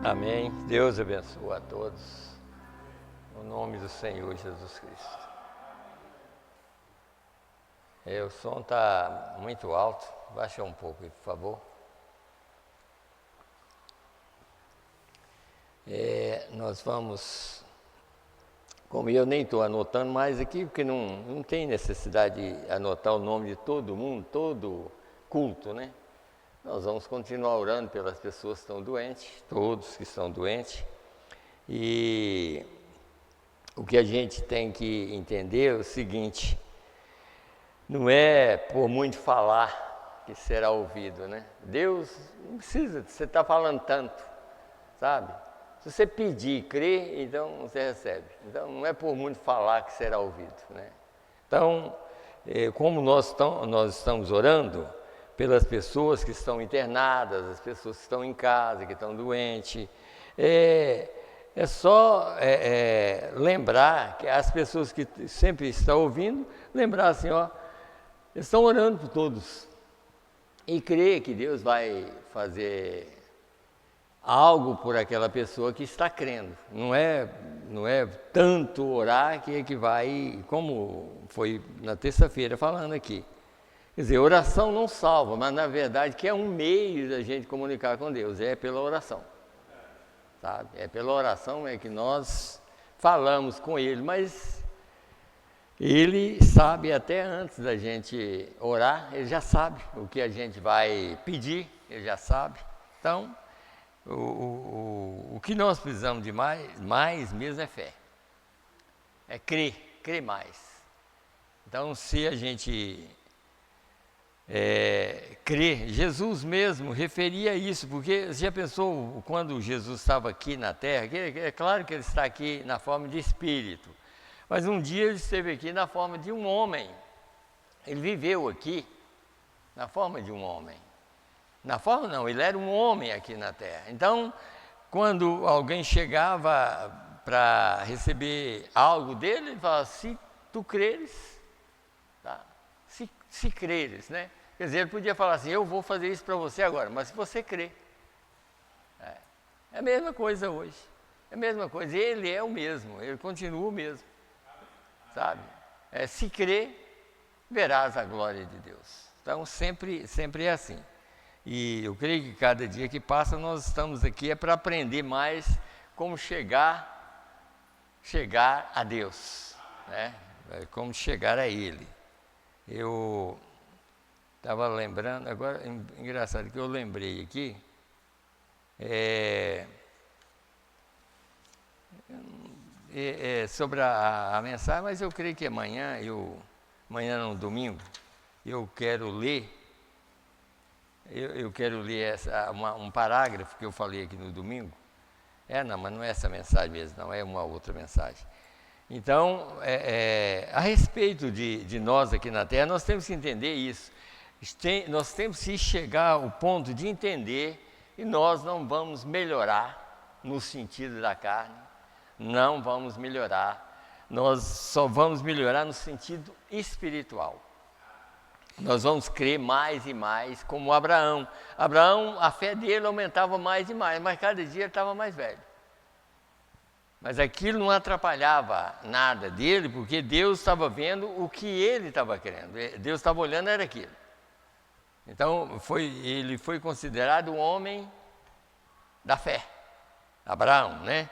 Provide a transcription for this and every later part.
Amém. Deus abençoe a todos, no nome do Senhor Jesus Cristo. O som está muito alto, baixa um pouco aí, por favor. Nós vamos, como eu nem estou anotando mais aqui, porque não tem necessidade de anotar o nome de todo mundo, todo culto, né? Nós vamos continuar orando pelas pessoas que estão doentes, todos que estão doentes. E o que a gente tem que entender é o seguinte: não é por muito falar que será ouvido, né? Deus não precisa, você está falando tanto, sabe? Se você pedir e crer, então você recebe. Então não é por muito falar que será ouvido, né? Então, como nós estamos orando pelas pessoas que estão internadas, as pessoas que estão em casa, que estão doentes, é só lembrar que as pessoas que sempre estão ouvindo, lembrar assim, ó, eles estão orando por todos e crer que Deus vai fazer algo por aquela pessoa que está crendo. Não é tanto orar que vai, como foi na terça-feira falando aqui. Quer dizer, oração não salva, mas na verdade que é um meio da gente comunicar com Deus, é pela oração, sabe? É pela oração que nós falamos com Ele, mas Ele sabe até antes da gente orar, Ele já sabe o que a gente vai pedir, Ele já sabe. Então, o que nós precisamos de mais mesmo é fé, é crer mais. Então, se a gente crer, Jesus mesmo referia isso, porque você já pensou quando Jesus estava aqui na terra, que é claro que ele está aqui na forma de espírito, mas um dia ele esteve aqui na forma de um homem, ele viveu aqui na forma de um homem, na forma não, ele era um homem aqui na terra. Então, quando alguém chegava para receber algo dele, ele falava: se tu creres, tá? Se creres, né? Quer dizer, ele podia falar assim: eu vou fazer isso para você agora, mas se você crer. É a mesma coisa hoje, é a mesma coisa, ele é o mesmo, ele continua o mesmo, sabe? Se crer, verás a glória de Deus. Então, sempre é assim. E eu creio que cada dia que passa, nós estamos aqui para aprender mais como chegar a Deus, né? Como chegar a Ele. Eu estava lembrando, agora, engraçado que eu lembrei aqui, sobre a mensagem, mas eu creio que amanhã no domingo, eu quero ler um parágrafo que eu falei aqui no domingo. Não, mas não é essa mensagem mesmo, não, é uma outra mensagem. Então, a respeito de nós aqui na Terra, nós temos que entender isso. Nós temos que chegar ao ponto de entender que nós não vamos melhorar no sentido da carne, não vamos melhorar, nós só vamos melhorar no sentido espiritual. Nós vamos crer mais e mais, como Abraão. Abraão, a fé dele aumentava mais e mais, mas cada dia ele estava mais velho. Mas aquilo não atrapalhava nada dele, porque Deus estava vendo o que ele estava querendo. Deus estava olhando, era aquilo. Então, ele foi considerado um homem da fé, Abraão, né?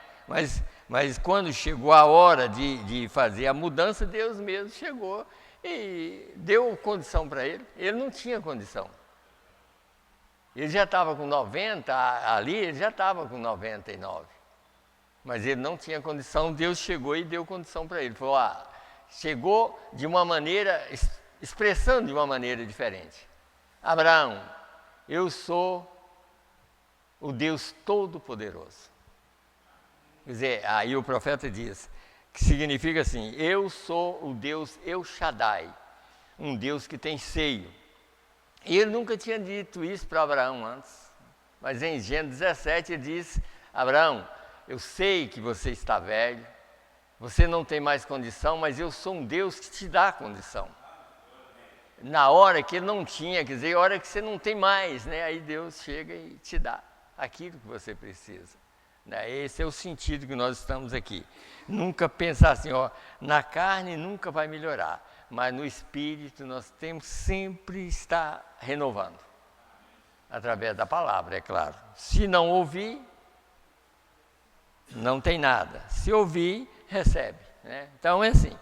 Mas quando chegou a hora de fazer a mudança, Deus mesmo chegou e deu condição para ele. Ele não tinha condição. Ele já estava com 90, ali ele já estava com 99. Mas ele não tinha condição, Deus chegou e deu condição para ele. Falou: chegou de uma maneira, expressando de uma maneira diferente. Abraão, eu sou o Deus Todo-Poderoso. Quer dizer, aí o profeta diz, que significa assim: eu sou o Deus El Shaddai, um Deus que tem seio. E ele nunca tinha dito isso para Abraão antes, mas em Gênesis 17 ele diz: Abraão, eu sei que você está velho, você não tem mais condição, mas eu sou um Deus que te dá condição. Na hora que ele não tinha, quer dizer, a hora que você não tem mais, né? Aí Deus chega e te dá aquilo que você precisa. Né? Esse é o sentido que nós estamos aqui. Nunca pensar assim, ó, na carne nunca vai melhorar, mas no espírito nós temos sempre estar renovando. Através da palavra, é claro. Se não ouvir, não tem nada. Se ouvir, recebe. Né? Então é assim.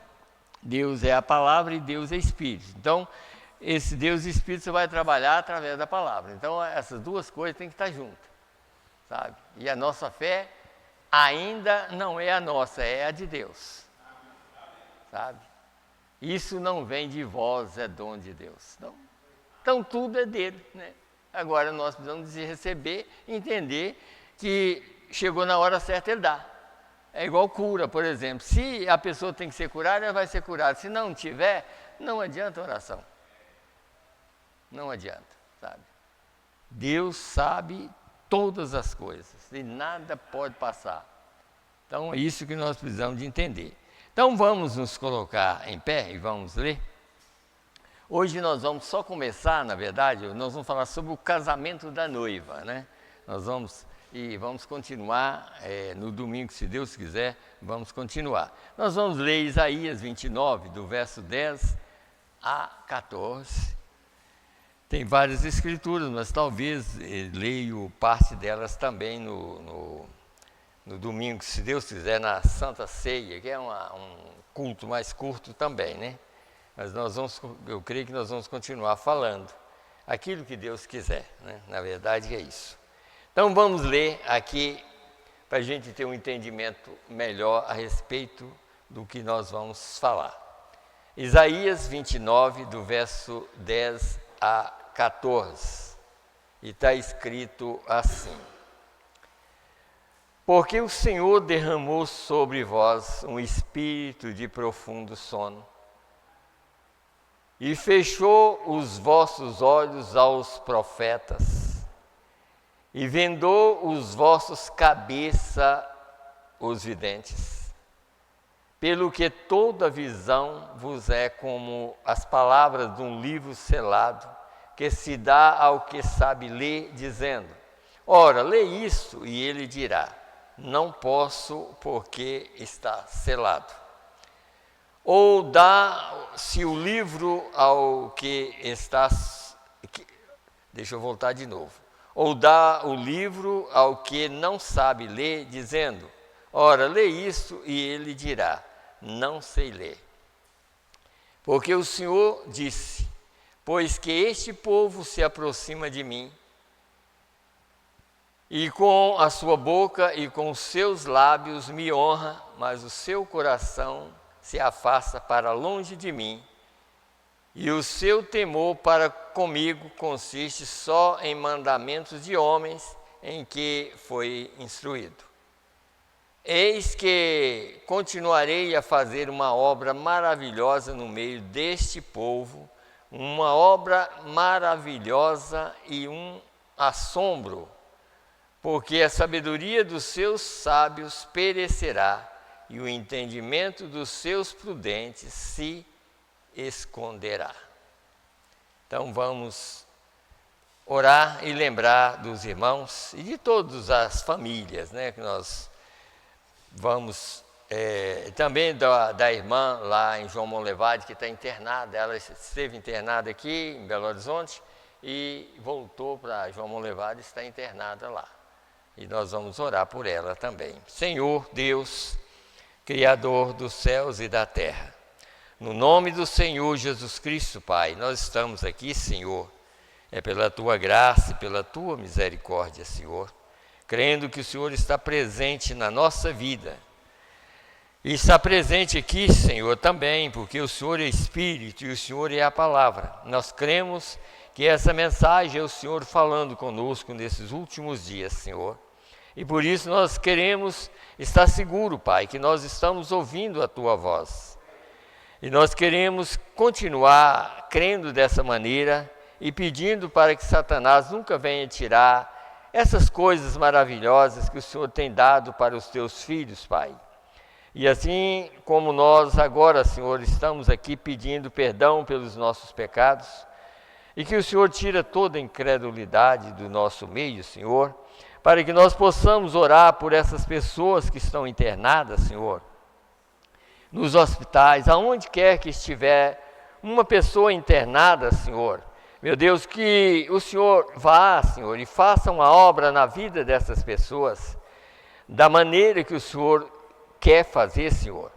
Deus é a palavra e Deus é espírito. Então, esse Deus e espírito você vai trabalhar através da palavra. Então, essas duas coisas têm que estar juntas. Sabe? E a nossa fé ainda não é a nossa, é a de Deus. Sabe? Isso não vem de vós, é dom de Deus. Então tudo é dele. Né? Agora nós precisamos receber, entender que chegou na hora certa, ele dá. É igual cura, por exemplo. Se a pessoa tem que ser curada, ela vai ser curada. Se não tiver, não adianta oração. Não adianta, sabe? Deus sabe todas as coisas e nada pode passar. Então é isso que nós precisamos de entender. Então vamos nos colocar em pé e vamos ler. Hoje nós vamos só começar, na verdade, nós vamos falar sobre o casamento da noiva, né? Nós vamos continuar no domingo, se Deus quiser, vamos continuar. Nós vamos ler Isaías 29, do verso 10 a 14. Tem várias escrituras, mas talvez leio parte delas também no domingo, se Deus quiser, na Santa Ceia, que é um culto mais curto também, né? Mas eu creio que nós vamos continuar falando aquilo que Deus quiser, né? Na verdade é isso. Então vamos ler aqui para a gente ter um entendimento melhor a respeito do que nós vamos falar. Isaías 29, do verso 10 a 14, e está escrito assim: Porque o Senhor derramou sobre vós um espírito de profundo sono, e fechou os vossos olhos aos profetas, e vendou os vossos cabeça os videntes, pelo que toda visão vos é como as palavras de um livro selado, que se dá ao que sabe ler, dizendo: Ora, lê isto, e ele dirá: Não posso, porque está selado. Ou dá-se o livro ao que está... Deixa eu voltar de novo. Ou dá o livro ao que não sabe ler, dizendo: Ora, lê isto, e ele dirá: Não sei ler. Porque o Senhor disse: Pois que este povo se aproxima de mim, e com a sua boca e com os seus lábios me honra, mas o seu coração se afasta para longe de mim, e o seu temor para comigo consiste só em mandamentos de homens em que foi instruído. Eis que continuarei a fazer uma obra maravilhosa no meio deste povo, uma obra maravilhosa e um assombro, porque a sabedoria dos seus sábios perecerá, e o entendimento dos seus prudentes se esconderá. Então vamos orar e lembrar dos irmãos e de todas as famílias, né, que nós vamos, também da irmã lá em João Monlevade, que está internada. Ela esteve internada aqui em Belo Horizonte e voltou para João Monlevade e está internada lá. E nós vamos orar por ela também. Senhor Deus, Criador dos céus e da terra, no nome do Senhor Jesus Cristo, Pai, nós estamos aqui, Senhor, pela Tua graça e pela Tua misericórdia, Senhor, crendo que o Senhor está presente na nossa vida, e está presente aqui, Senhor, também, porque o Senhor é Espírito e o Senhor é a Palavra. Nós cremos que essa mensagem é o Senhor falando conosco nesses últimos dias, Senhor. E por isso nós queremos estar seguro, Pai, que nós estamos ouvindo a Tua voz. E nós queremos continuar crendo dessa maneira e pedindo para que Satanás nunca venha tirar essas coisas maravilhosas que o Senhor tem dado para os Teus filhos, Pai. E assim como nós agora, Senhor, estamos aqui pedindo perdão pelos nossos pecados, e que o Senhor tira toda a incredulidade do nosso meio, Senhor, para que nós possamos orar por essas pessoas que estão internadas, Senhor, nos hospitais, aonde quer que estiver uma pessoa internada, Senhor. Meu Deus, que o Senhor vá, Senhor, e faça uma obra na vida dessas pessoas, da maneira que o Senhor quer fazer, Senhor.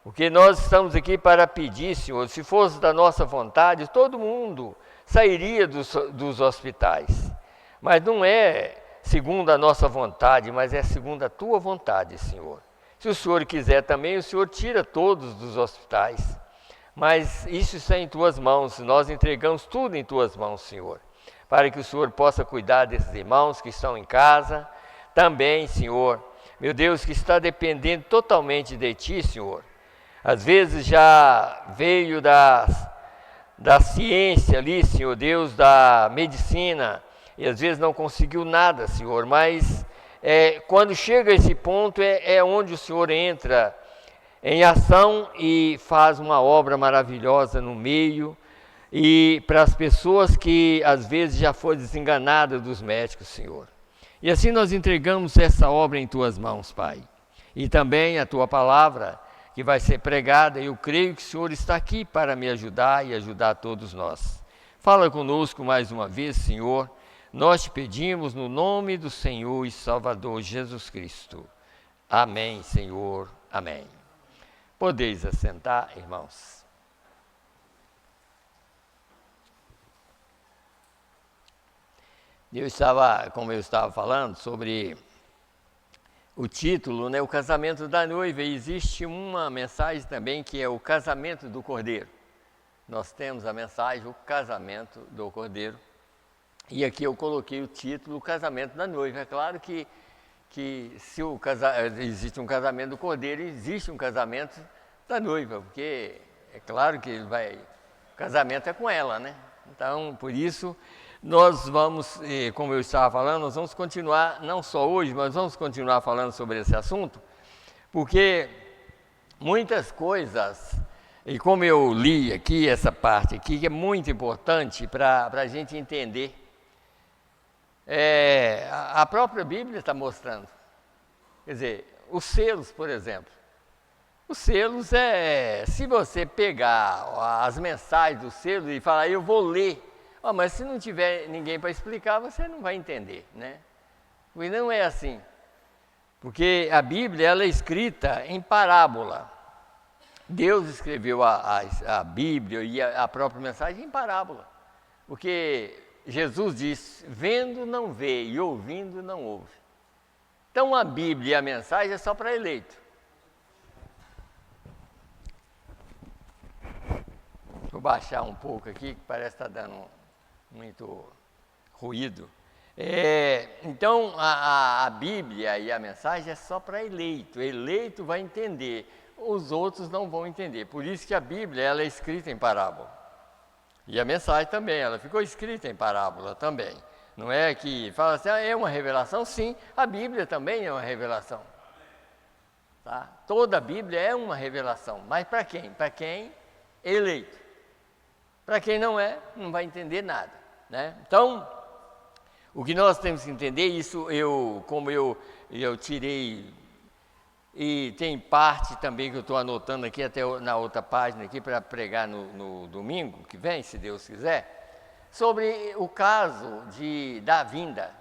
Porque nós estamos aqui para pedir, Senhor, se fosse da nossa vontade, todo mundo sairia dos hospitais. Mas não é segundo a nossa vontade, mas é segundo a tua vontade, Senhor. Se o Senhor quiser também, o Senhor tira todos dos hospitais. Mas isso está em tuas mãos, nós entregamos tudo em tuas mãos, Senhor. Para que o Senhor possa cuidar desses irmãos que estão em casa. Também, Senhor, meu Deus, que está dependendo totalmente de Ti, Senhor. Às vezes já veio da ciência ali, Senhor Deus, da medicina, e às vezes não conseguiu nada, Senhor, mas quando chega a esse ponto é onde o Senhor entra em ação e faz uma obra maravilhosa no meio, e para as pessoas que às vezes já foram desenganadas dos médicos, Senhor. E assim nós entregamos essa obra em Tuas mãos, Pai, e também a Tua palavra que vai ser pregada. Eu creio que o Senhor está aqui para me ajudar e ajudar todos nós. Fala conosco mais uma vez, Senhor. Nós te pedimos no nome do Senhor e Salvador Jesus Cristo. Amém, Senhor. Amém. Podeis assentar, irmãos. Como eu estava falando sobre o título, né, o casamento da noiva, e existe uma mensagem também que é o casamento do Cordeiro. Nós temos a mensagem, o casamento do Cordeiro. E aqui eu coloquei o título, o casamento da noiva. É claro que se existe um casamento do Cordeiro, existe um casamento da noiva, porque é claro que o casamento é com ela, né? Então, por isso, nós vamos, como eu estava falando, nós vamos continuar, não só hoje, mas vamos continuar falando sobre esse assunto, porque muitas coisas, e como eu li aqui, essa parte aqui, que é muito importante para a gente entender, a própria Bíblia está mostrando. Quer dizer, os selos, por exemplo. Os selos se você pegar as mensagens do selo e falar, eu vou ler, mas se não tiver ninguém para explicar, você não vai entender, né? Porque não é assim. Porque a Bíblia, ela é escrita em parábola. Deus escreveu a Bíblia e a própria mensagem em parábola. Porque Jesus diz, vendo não vê e ouvindo não ouve. Então a Bíblia e a mensagem é só para eleito. Vou baixar um pouco aqui, que parece que está dando muito ruído. Então a Bíblia e a mensagem é só para eleito. Eleito vai entender, os outros não vão entender. Por isso que a Bíblia, ela é escrita em parábola. E a mensagem também, ela ficou escrita em parábola também. Não é que fala assim, é uma revelação? Sim, a Bíblia também é uma revelação. Tá? Toda a Bíblia é uma revelação. Mas para quem? Para quem é eleito. Para quem não é, não vai entender nada. Né? Então, o que nós temos que entender, isso como eu tirei, e tem parte também que eu estou anotando aqui, até na outra página aqui, para pregar no domingo que vem, se Deus quiser, sobre o caso da vinda.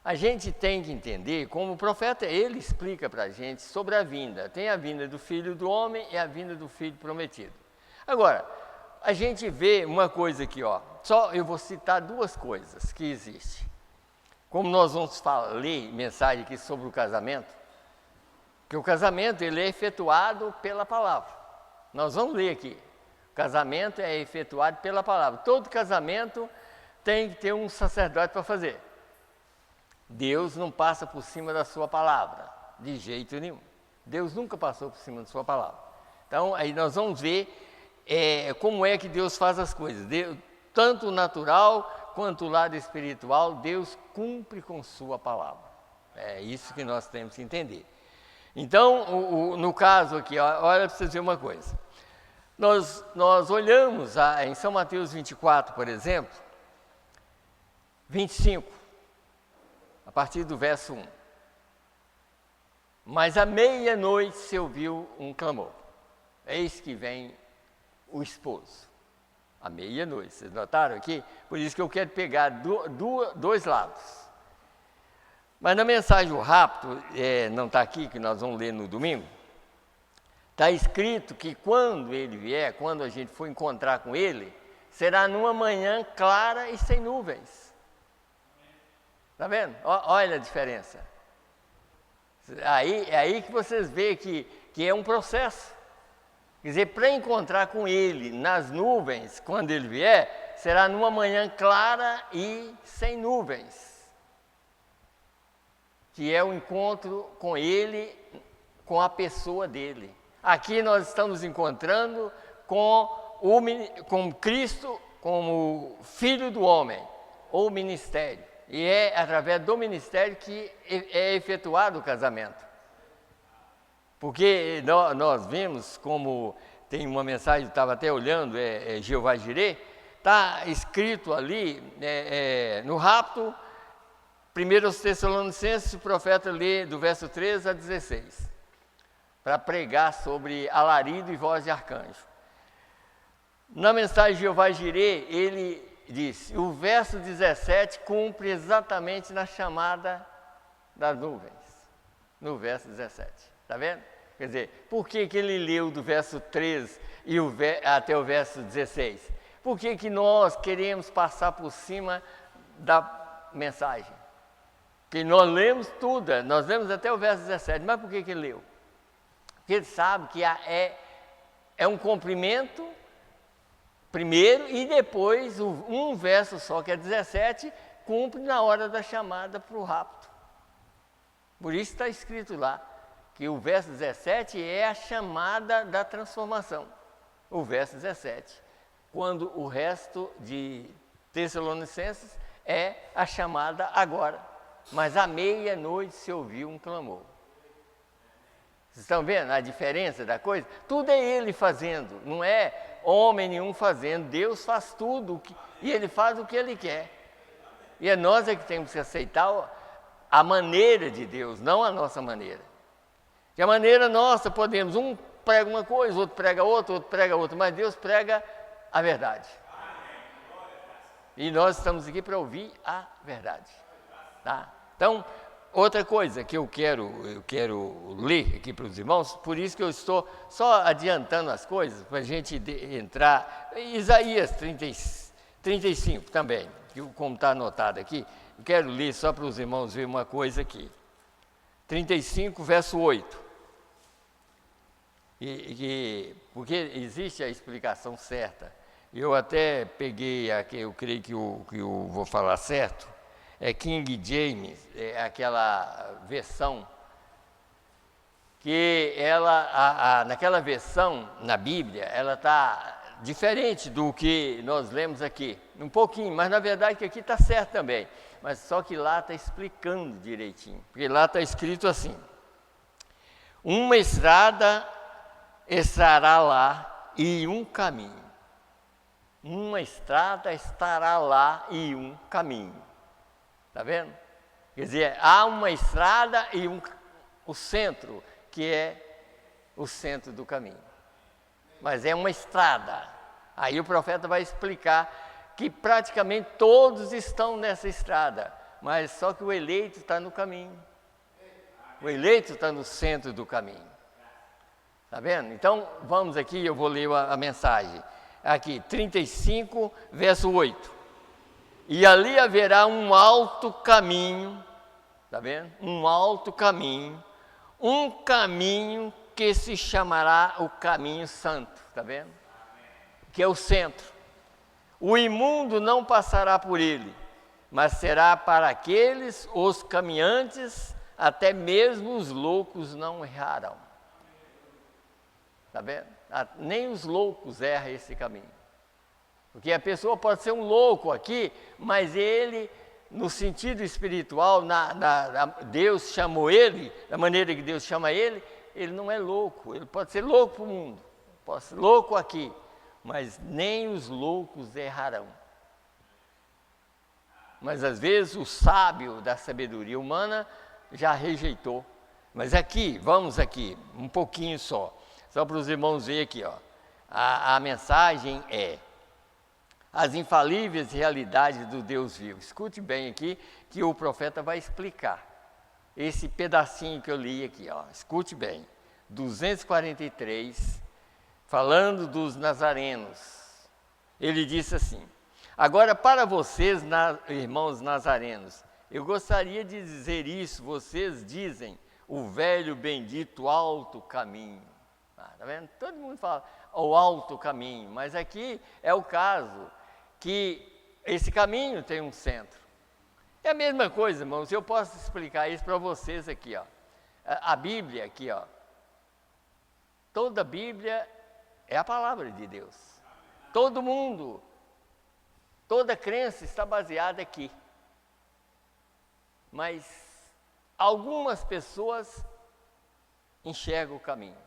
A gente tem que entender, como o profeta, ele explica para a gente sobre a vinda. Tem a vinda do Filho do Homem e a vinda do Filho Prometido. Agora, a gente vê uma coisa aqui, só eu vou citar duas coisas que existem. Como nós vamos ler mensagem aqui sobre o casamento, que o casamento ele é efetuado pela palavra. Nós vamos ler aqui. O casamento é efetuado pela palavra. Todo casamento tem que ter um sacerdote para fazer. Deus não passa por cima da sua palavra, de jeito nenhum. Deus nunca passou por cima da sua palavra. Então, aí nós vamos ver como é que Deus faz as coisas. Tanto o natural quanto o lado espiritual, Deus cumpre com sua palavra. É isso que nós temos que entender. Então, no caso aqui, olha para vocês verem uma coisa. Nós olhamos em São Mateus 24, por exemplo, 25. a partir do verso 1. Mas à meia-noite se ouviu um clamor. Eis que vem o esposo. À meia-noite, vocês notaram aqui? Por isso que eu quero pegar dois lados. Mas na mensagem o rapto, não está aqui, que nós vamos ler no domingo, está escrito que quando ele vier, quando a gente for encontrar com ele, será numa manhã clara e sem nuvens. Está vendo? Olha a diferença. É aí que vocês veem que é um processo. Quer dizer, para encontrar com ele nas nuvens, quando ele vier, será numa manhã clara e sem nuvens. Que é o encontro com ele, com a pessoa dele. Aqui nós estamos encontrando com Cristo como Filho do Homem, ou ministério. E é através do ministério que é efetuado o casamento. Porque nós vimos, como tem uma mensagem, eu estava até olhando, Jeová Jireh, está escrito ali, no rapto, 1 Tessalonicenses, o profeta lê do verso 13 a 16, para pregar sobre alarido e voz de arcanjo. Na mensagem de Jeová Jireh, ele disse, o verso 17 cumpre exatamente na chamada das nuvens, no verso 17, está vendo? Quer dizer, por que ele leu do verso 13 até o verso 16? Por que nós queremos passar por cima da mensagem? Porque nós lemos tudo, nós lemos até o verso 17, mas por que ele leu? Porque ele sabe que é um cumprimento primeiro e depois um verso só, que é 17, cumpre na hora da chamada para o rapto. Por isso está escrito lá, que o verso 17 é a chamada da transformação. O verso 17, quando o resto de Tessalonicenses é a chamada agora. Mas à meia-noite se ouviu um clamor. Vocês estão vendo a diferença da coisa? Tudo é ele fazendo, não é homem nenhum fazendo. Deus faz tudo e ele faz o que ele quer. E é nós que temos que aceitar a maneira de Deus, não a nossa maneira. Que a maneira nossa podemos, um prega uma coisa, outro prega outra, mas Deus prega a verdade. E nós estamos aqui para ouvir a verdade. Tá? Então, outra coisa que eu quero ler aqui para os irmãos, por isso que eu estou só adiantando as coisas, para a gente entrar, Isaías 35 também, como está anotado aqui, eu quero ler só para os irmãos verem uma coisa aqui. 35, verso 8. Porque existe a explicação certa. Eu até peguei aqui, eu creio que eu vou falar certo, é King James, é aquela versão que naquela versão, na Bíblia, ela está diferente do que nós lemos aqui, um pouquinho, mas na verdade que aqui está certo também, mas só que lá está explicando direitinho, porque lá está escrito assim, uma estrada estará lá e um caminho, uma estrada estará lá e um caminho. Está vendo? Quer dizer, há uma estrada e o centro, que é o centro do caminho. Mas é uma estrada. Aí o profeta vai explicar que praticamente todos estão nessa estrada, mas só que o eleito está no caminho. O eleito está no centro do caminho. Está vendo? Então, vamos aqui, eu vou ler a mensagem. Aqui, 35, verso 8. E ali haverá um alto caminho, está vendo? Um alto caminho, um caminho que se chamará o caminho santo, está vendo? Que é o centro. O imundo não passará por ele, mas será para aqueles, os caminhantes, até mesmo os loucos não errarão. Está vendo? Nem os loucos erram esse caminho. Porque a pessoa pode ser um louco aqui, mas ele, no sentido espiritual, Deus chamou ele, da maneira que Deus chama ele não é louco. Ele pode ser louco para o mundo, pode ser louco aqui, mas nem os loucos errarão. mas às vezes o sábio da sabedoria humana já rejeitou. Mas aqui, vamos aqui, um pouquinho só para os irmãos verem aqui, ó. A mensagem é as infalíveis realidades do Deus vivo. Escute bem aqui, que o profeta vai explicar esse pedacinho que eu li aqui, ó. Escute bem, 243, falando dos nazarenos. Ele disse assim: agora para vocês, irmãos nazarenos, eu gostaria de dizer isso, vocês dizem o velho bendito alto caminho. Tá vendo? Todo mundo fala o alto caminho, mas aqui é o caso que esse caminho tem um centro. É a mesma coisa, irmãos, eu posso explicar isso para vocês aqui, ó. A Bíblia aqui, ó. Toda a Bíblia é a palavra de Deus. Todo mundo, toda crença está baseada aqui. Mas algumas pessoas enxergam o caminho.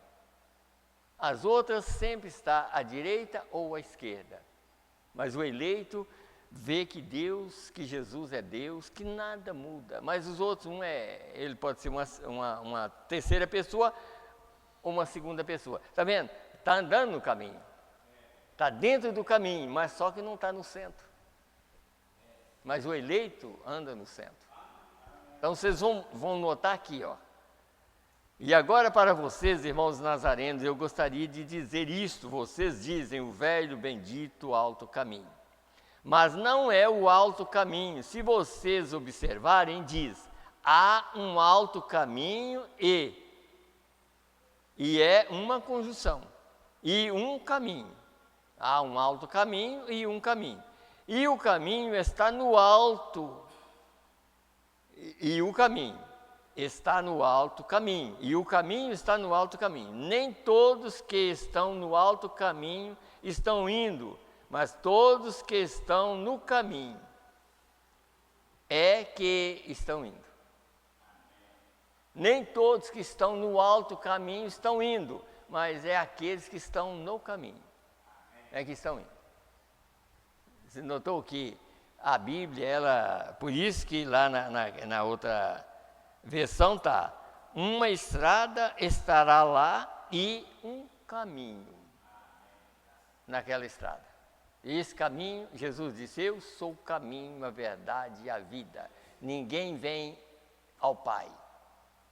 As outras sempre está à direita ou à esquerda. Mas o eleito vê que Deus, que Jesus é Deus, que nada muda. Mas os outros, ele pode ser uma terceira pessoa ou uma segunda pessoa. Está vendo? Está andando no caminho. Está dentro do caminho, mas só que não está no centro. Mas o eleito anda no centro. Então vocês vão notar aqui, ó. E agora para vocês, irmãos nazarenos, eu gostaria de dizer isto. Vocês dizem o velho bendito alto caminho. Mas não é o alto caminho. Se vocês observarem, diz, há um alto caminho e é uma conjunção. E um caminho. Há um alto caminho e um caminho. E o caminho está no alto. E o caminho está no alto caminho. E o caminho está no alto caminho. Nem todos que estão no alto caminho estão indo, mas todos que estão no caminho é que estão indo. Nem todos que estão no alto caminho estão indo, mas é aqueles que estão no caminho é que estão indo. Você notou que a Bíblia, por isso que lá na outra versão está, uma estrada estará lá e um caminho naquela estrada. E esse caminho, Jesus disse, eu sou o caminho, a verdade e a vida. Ninguém vem ao Pai.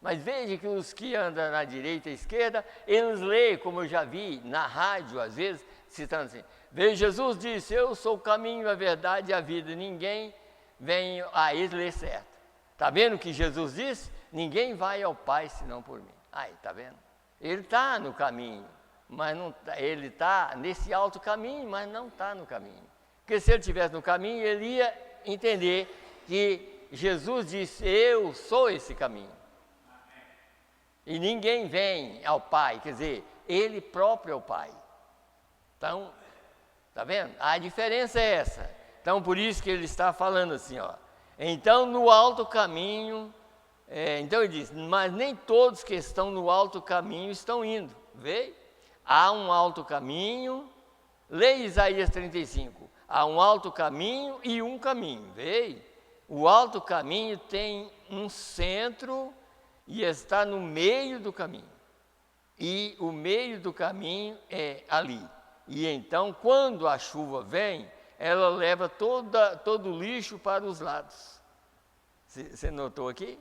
Mas veja que os que andam na direita e esquerda, eles leem, como eu já vi na rádio, às vezes, citando assim, veja, Jesus disse, eu sou o caminho, a verdade e a vida. Ninguém vem a ele ler certo. Está vendo o que Jesus disse? Ninguém vai ao Pai senão por mim. Aí, está vendo? Ele está no caminho, mas não, ele está nesse alto caminho, mas não está no caminho. Porque se ele estivesse no caminho, ele ia entender que Jesus disse, eu sou esse caminho. E ninguém vem ao Pai, quer dizer, ele próprio é o Pai. Então, está vendo? A diferença é essa. Então, por isso que ele está falando assim, ó. Então, no alto caminho, então ele diz, mas nem todos que estão no alto caminho estão indo. Vê? Há um alto caminho, leia Isaías 35, há um alto caminho e um caminho. Vê? O alto caminho tem um centro e está no meio do caminho. E o meio do caminho é ali. E então, quando a chuva vem, ela leva todo o lixo para os lados. Você notou aqui?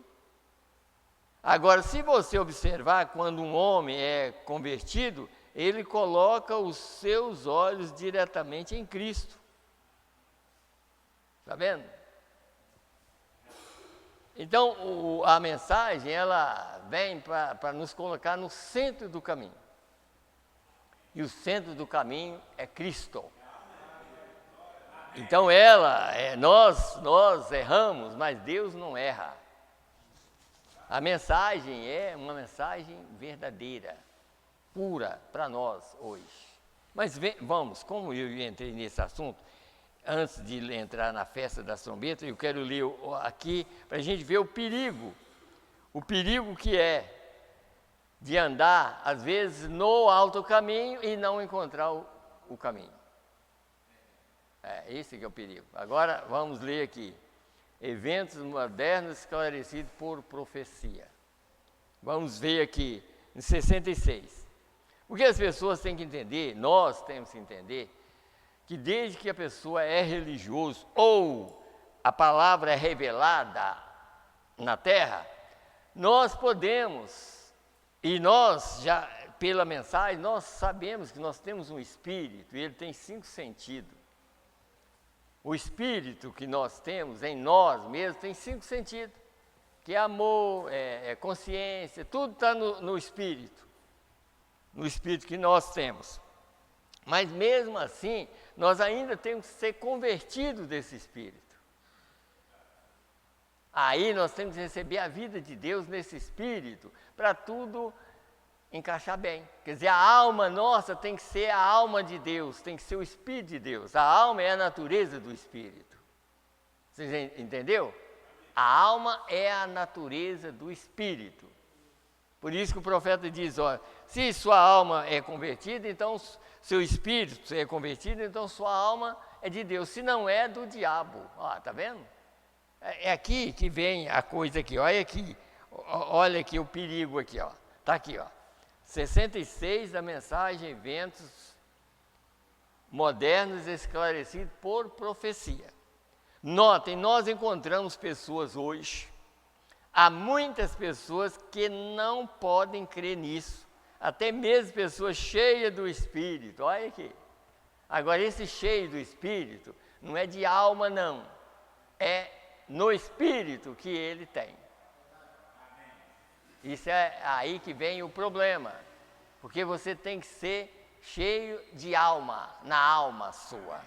Agora, se você observar, quando um homem é convertido, ele coloca os seus olhos diretamente em Cristo. Está vendo? Então, a mensagem, ela vem para nos colocar no centro do caminho. E o centro do caminho é Cristo. Então nós erramos, mas Deus não erra. A mensagem é uma mensagem verdadeira, pura para nós hoje. Mas vamos, como eu entrei nesse assunto, antes de entrar na festa das trombetas, eu quero ler aqui para a gente ver o perigo que é de andar, às vezes, no alto caminho e não encontrar o caminho. Esse que é o perigo. Agora, vamos ler aqui. eventos modernos esclarecidos por profecia. Vamos ver aqui, em 66. O que as pessoas têm que entender, nós temos que entender, que desde que a pessoa é religioso ou a palavra é revelada na terra, nós podemos, e nós já, pela mensagem, nós sabemos que nós temos um espírito, e ele tem 5 sentidos. O espírito que nós temos em nós mesmos tem 5 sentidos, que é amor, é consciência, tudo está no espírito que nós temos. Mas mesmo assim, nós ainda temos que ser convertidos desse espírito. Aí nós temos que receber a vida de Deus nesse espírito, para tudo encaixar bem. Quer dizer, a alma nossa tem que ser a alma de Deus, tem que ser o Espírito de Deus. A alma é a natureza do Espírito. Você entendeu? A alma é a natureza do Espírito. Por isso que o profeta diz, olha, se sua alma é convertida, então seu espírito é convertido, então sua alma é de Deus. Se não é, do diabo. Ó, tá vendo? É aqui que vem a coisa aqui. Olha aqui. Olha aqui o perigo aqui, ó. Tá aqui, ó. 66 da mensagem, eventos modernos esclarecidos por profecia. Notem, nós encontramos pessoas hoje, há muitas pessoas que não podem crer nisso, até mesmo pessoas cheias do Espírito, olha aqui. Agora, esse cheio do Espírito não é de alma, não, é no Espírito que ele tem. Isso é aí que vem o problema, porque você tem que ser cheio de alma, na alma sua,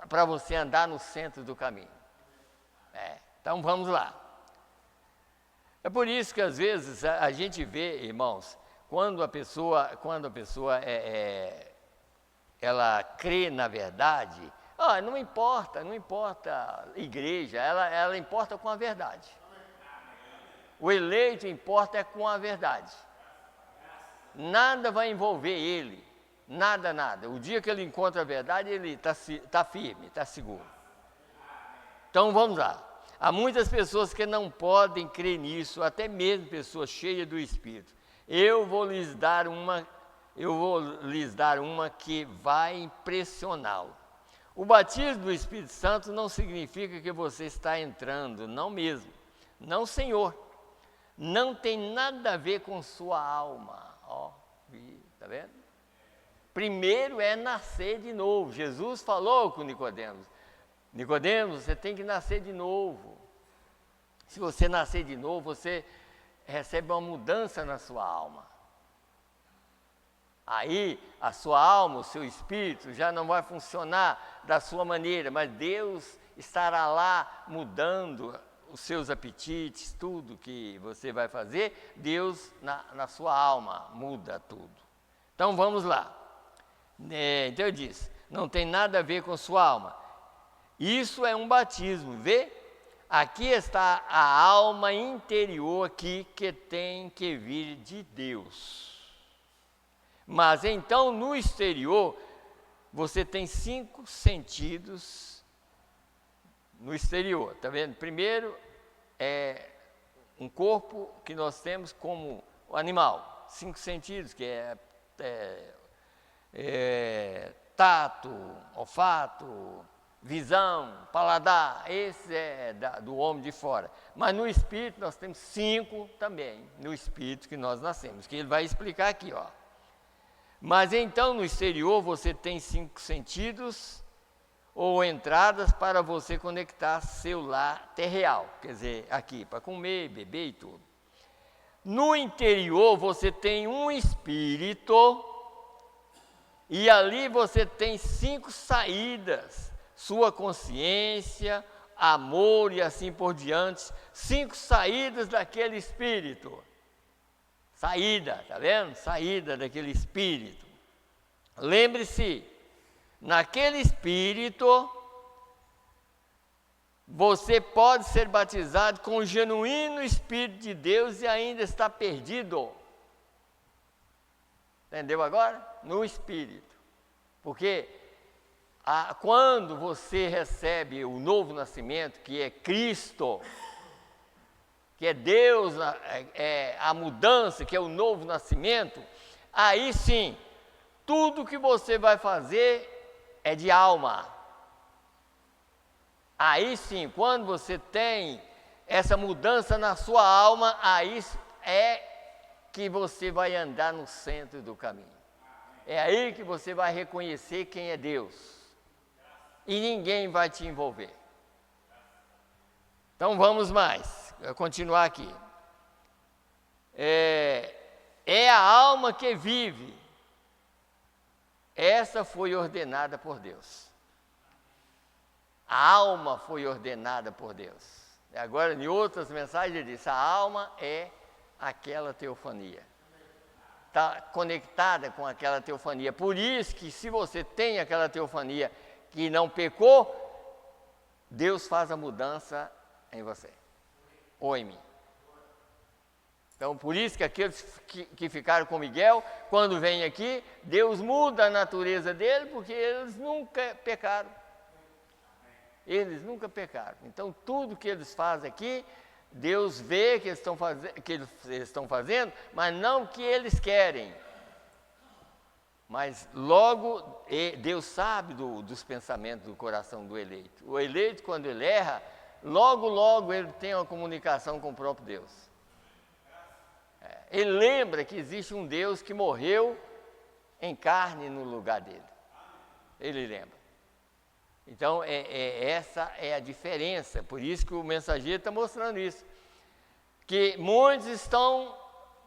para você andar no centro do caminho. Então vamos lá. É por isso que às vezes a gente vê, irmãos, quando a pessoa ela crê na verdade, não importa a igreja, ela importa com a verdade. O eleito importa com a verdade. Nada vai envolver ele, nada. O dia que ele encontra a verdade, ele está firme, está seguro. Então vamos lá. Há muitas pessoas que não podem crer nisso, até mesmo pessoas cheias do Espírito. Eu vou lhes dar uma que vai impressioná-lo. O batismo do Espírito Santo não significa que você está entrando, não mesmo. Não, Senhor. Não tem nada a ver com sua alma. Está vendo? Primeiro é nascer de novo. Jesus falou com Nicodemos. Nicodemos, você tem que nascer de novo. Se você nascer de novo, você recebe uma mudança na sua alma. Aí a sua alma, o seu espírito já não vai funcionar da sua maneira, mas Deus estará lá mudando os seus apetites, tudo que você vai fazer, Deus na sua alma muda tudo. Então vamos lá. Então eu disse, não tem nada a ver com sua alma. Isso é um batismo, vê? Aqui está a alma interior aqui que tem que vir de Deus. Mas então no exterior, você tem 5 sentidos no exterior, tá vendo? Primeiro é um corpo que nós temos como o animal, 5 sentidos, que é tato, olfato, visão, paladar, esse é do homem de fora. Mas no espírito nós temos 5 também, no espírito que nós nascemos, que ele vai explicar aqui, ó. Mas então no exterior você tem 5 sentidos ou entradas para você conectar seu lar terreal, quer dizer, aqui para comer, beber e tudo. No interior você tem um espírito e ali você tem 5 saídas, sua consciência, amor e assim por diante, 5 saídas daquele espírito. Saída, tá vendo? Saída daquele espírito. Lembre-se, naquele espírito, você pode ser batizado com o genuíno Espírito de Deus e ainda está perdido. Entendeu agora? No espírito. Porque quando você recebe o novo nascimento, que é Cristo, que é Deus, é a mudança, que é o novo nascimento, aí sim, tudo que você vai fazer é de alma. Aí sim, quando você tem essa mudança na sua alma, aí é que você vai andar no centro do caminho. É aí que você vai reconhecer quem é Deus. E ninguém vai te envolver. Então vamos mais, vou continuar aqui. É a alma que vive. Essa foi ordenada por Deus. A alma foi ordenada por Deus. Agora, em outras mensagens, ele diz: a alma é aquela teofania. Está conectada com aquela teofania. Por isso que, se você tem aquela teofania que não pecou, Deus faz a mudança em você ou em mim. Então, por isso que aqueles que ficaram com Miguel, quando vêm aqui, Deus muda a natureza dele, porque eles nunca pecaram. Eles nunca pecaram. Então, tudo que eles fazem aqui, Deus vê que eles estão fazendo, mas não que eles querem. Mas logo, Deus sabe dos pensamentos do coração do eleito. O eleito, quando ele erra, logo ele tem uma comunicação com o próprio Deus. Ele lembra que existe um Deus que morreu em carne no lugar dele. Ele lembra. Então, essa é a diferença. Por isso que o mensageiro está mostrando isso. Que muitos estão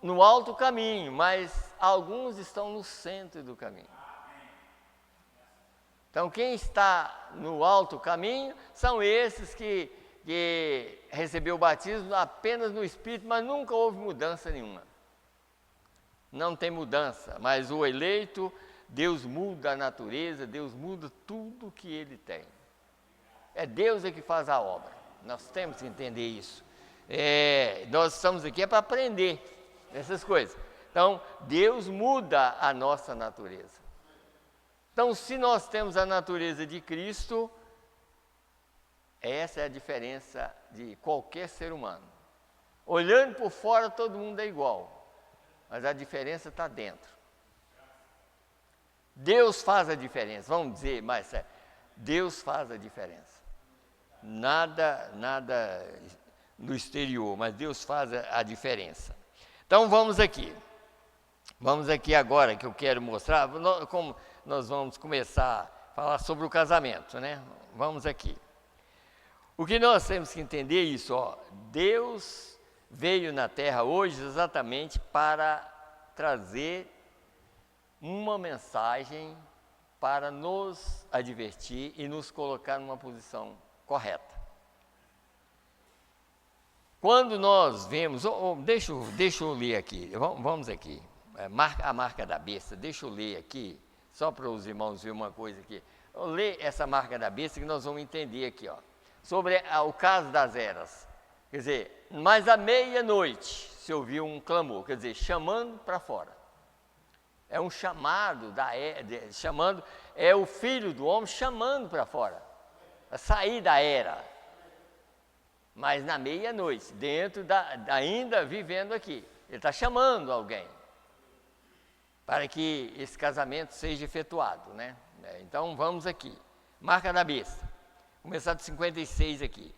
no alto caminho, mas alguns estão no centro do caminho. Então, quem está no alto caminho são esses que recebeu o batismo apenas no Espírito, mas nunca houve mudança nenhuma. Não tem mudança, mas o eleito, Deus muda a natureza, Deus muda tudo que ele tem. É Deus que faz a obra. Nós temos que entender isso. Nós estamos aqui para aprender essas coisas. Então, Deus muda a nossa natureza. Então, se nós temos a natureza de Cristo, essa é a diferença de qualquer ser humano. Olhando por fora, todo mundo é igual, mas a diferença está dentro. Deus faz a diferença, vamos dizer mais sério, Deus faz a diferença. Nada no exterior, mas Deus faz a diferença. Então vamos aqui agora que eu quero mostrar, como nós vamos começar a falar sobre o casamento, né? Vamos aqui. O que nós temos que entender é isso, Deus veio na Terra hoje exatamente para trazer uma mensagem para nos advertir e nos colocar numa posição correta. Quando nós vemos, deixa eu ler aqui, vamos aqui, a marca da besta, deixa eu ler aqui, só para os irmãos verem uma coisa aqui. Eu ler essa marca da besta que nós vamos entender aqui, sobre o caso das eras. Quer dizer, mas à meia-noite se ouviu um clamor, quer dizer, chamando para fora. É um chamado, é o Filho do Homem chamando para fora, a sair da era. Mas na meia-noite, ainda vivendo aqui, ele está chamando alguém para que esse casamento seja efetuado, né? Então vamos aqui, marca da besta, começar de 56 aqui.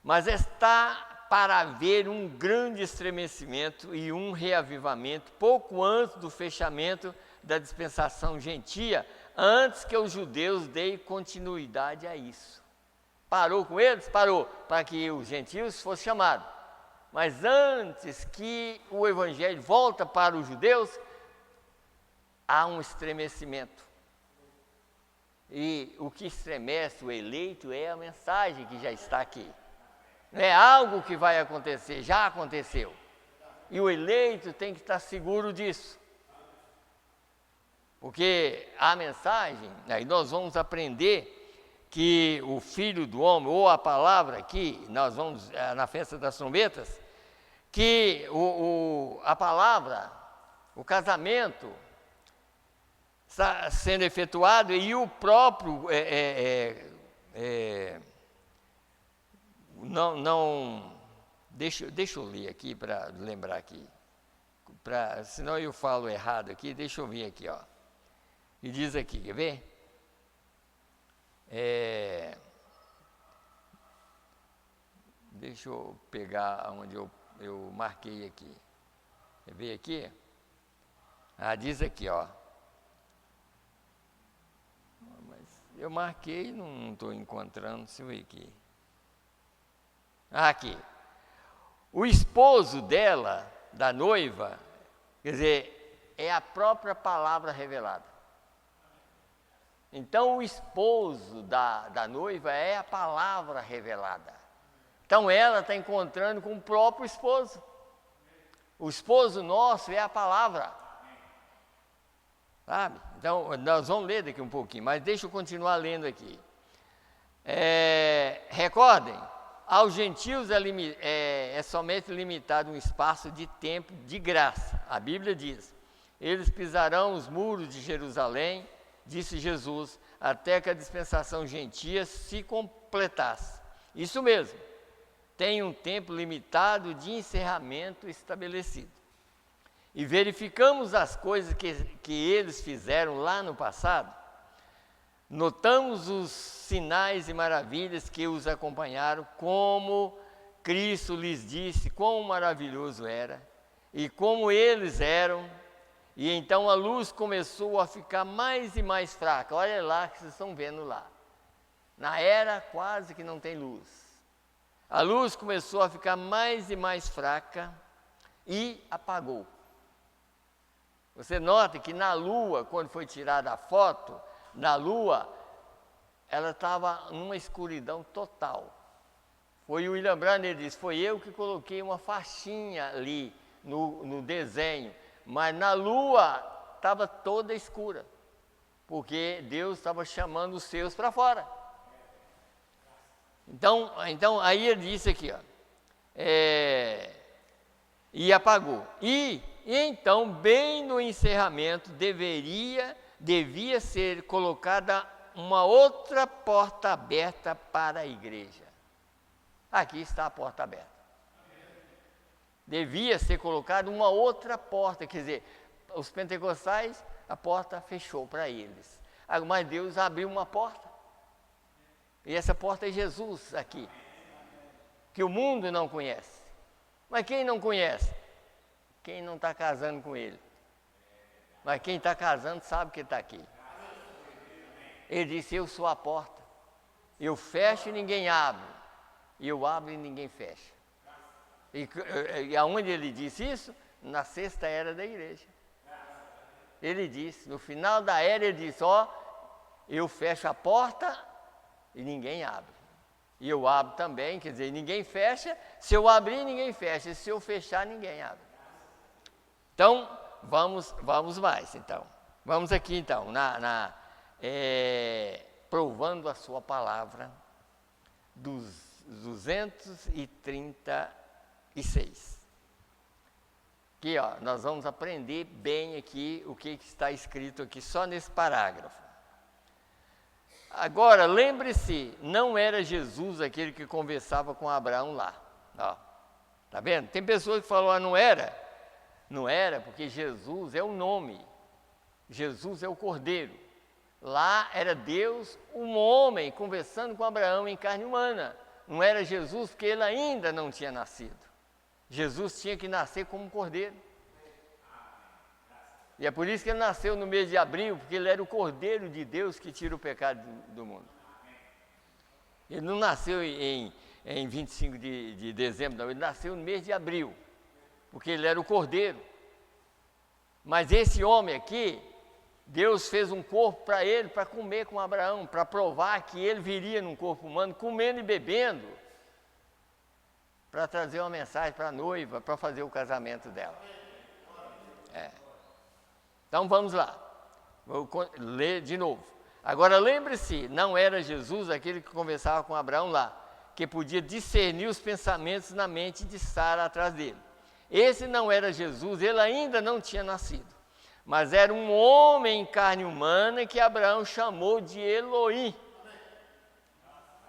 Mas está para haver um grande estremecimento e um reavivamento pouco antes do fechamento da dispensação gentia, antes que os judeus deem continuidade a isso. Parou com eles? Parou, para que os gentios fossem chamados. Mas antes que o evangelho volta para os judeus, há um estremecimento. E o que estremece o eleito é a mensagem que já está aqui. Não é algo que vai acontecer, já aconteceu. E o eleito tem que estar seguro disso. Porque a mensagem, aí nós vamos aprender que o Filho do Homem, ou a palavra aqui, nós vamos na festa das trombetas, que a palavra, o casamento, está sendo efetuado, e o próprio deixa eu ler aqui para lembrar aqui, senão eu falo errado aqui, deixa eu vir aqui, ó. E diz aqui, quer ver? Deixa eu pegar onde eu marquei aqui. Quer ver aqui? Diz aqui, ó. Mas eu marquei, não estou encontrando, deixa eu ver aqui. Aqui. O esposo dela, da noiva, quer dizer, é a própria palavra revelada. Então, o esposo da noiva é a palavra revelada. Então, ela está encontrando com o próprio esposo. O esposo nosso é a palavra. Sabe? Então, nós vamos ler daqui um pouquinho, mas deixa eu continuar lendo aqui. Recordem, aos gentios é somente limitado um espaço de tempo de graça. A Bíblia diz, eles pisarão os muros de Jerusalém, disse Jesus, até que a dispensação gentia se completasse. Isso mesmo, tem um tempo limitado de encerramento estabelecido. E verificamos as coisas que eles fizeram lá no passado, notamos os sinais e maravilhas que os acompanharam, como Cristo lhes disse quão maravilhoso era, e como eles eram. E então a luz começou a ficar mais e mais fraca. Olha lá que vocês estão vendo lá. Na era quase que não tem luz. A luz começou a ficar mais e mais fraca e apagou. Você nota que na lua, quando foi tirada a foto, na lua, ela estava numa escuridão total. Foi o William Branham, ele disse, foi eu que coloquei uma faixinha ali no desenho. Mas na lua estava toda escura, porque Deus estava chamando os seus para fora. Então aí ele disse aqui, ó, e apagou. E então, bem no encerramento, devia ser colocada uma outra porta aberta para a igreja. Aqui está a porta aberta. Devia ser colocada uma outra porta, quer dizer, os pentecostais, a porta fechou para eles. Mas Deus abriu uma porta. E essa porta é Jesus aqui, que o mundo não conhece. Mas quem não conhece? Quem não está casando com ele. Mas quem está casando sabe que está aqui. Ele disse, eu sou a porta. Eu fecho e ninguém abre. E eu abro e ninguém fecha. E aonde ele disse isso? Na sexta era da igreja. Ele disse, no final da era, ele disse, eu fecho a porta e ninguém abre. E eu abro também, quer dizer, ninguém fecha. Se eu abrir, ninguém fecha. E se eu fechar, ninguém abre. Então, vamos mais, então. Vamos aqui, então, provando a sua palavra, dos 236. Aqui, ó, nós vamos aprender bem aqui o que está escrito aqui, só nesse parágrafo. Agora, lembre-se, não era Jesus aquele que conversava com Abraão lá. Ó, tá vendo? Tem pessoas que falam, não era. Não era, porque Jesus é o nome. Jesus é o Cordeiro. Lá era Deus, um homem, conversando com Abraão em carne humana. Não era Jesus, porque ele ainda não tinha nascido. Jesus tinha que nascer como um cordeiro. E é por isso que ele nasceu no mês de abril, porque ele era o Cordeiro de Deus que tira o pecado do mundo. Ele não nasceu em 25 de dezembro, não. Ele nasceu no mês de abril, porque ele era o Cordeiro. Mas esse homem aqui, Deus fez um corpo para ele, para comer com Abraão, para provar que ele viria num corpo humano, comendo e bebendo, para trazer uma mensagem para a noiva, para fazer o casamento dela. Então vamos lá, vou ler de novo. Agora lembre-se, não era Jesus aquele que conversava com Abraão lá, que podia discernir os pensamentos na mente de Sara atrás dele. Esse não era Jesus, ele ainda não tinha nascido. mas era um homem em carne humana que Abraão chamou de Elohim.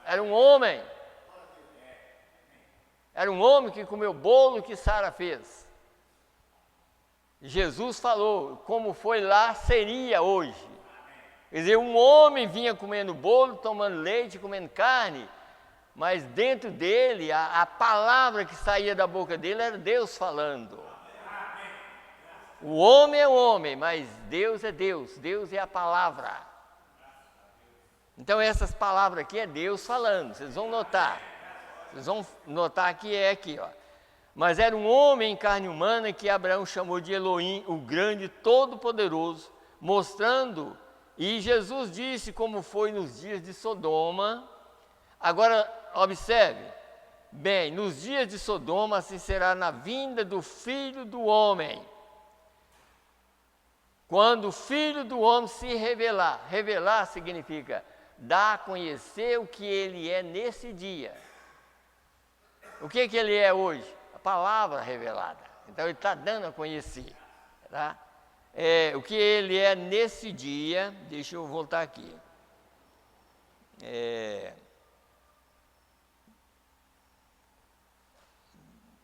Era um homem. Era um homem que comeu bolo que Sara fez. Jesus falou, como foi lá, seria hoje. Quer dizer, um homem vinha comendo bolo, tomando leite, comendo carne, mas dentro dele, a palavra que saía da boca dele era Deus falando. O homem é homem, mas Deus é Deus, Deus é a palavra. Então essas palavras aqui é Deus falando, vocês vão notar. Vocês vão notar que é aqui, ó. Mas era um homem em carne humana que Abraão chamou de Elohim, o grande todo-poderoso, mostrando, e Jesus disse como foi nos dias de Sodoma. Agora, observe, bem, nos dias de Sodoma, assim será na vinda do Filho do Homem. Quando o Filho do Homem se revelar, revelar significa dar a conhecer o que ele é nesse dia. O que ele é hoje? A palavra revelada. Então ele está dando a conhecer. Tá? O que ele é nesse dia, deixa eu voltar aqui.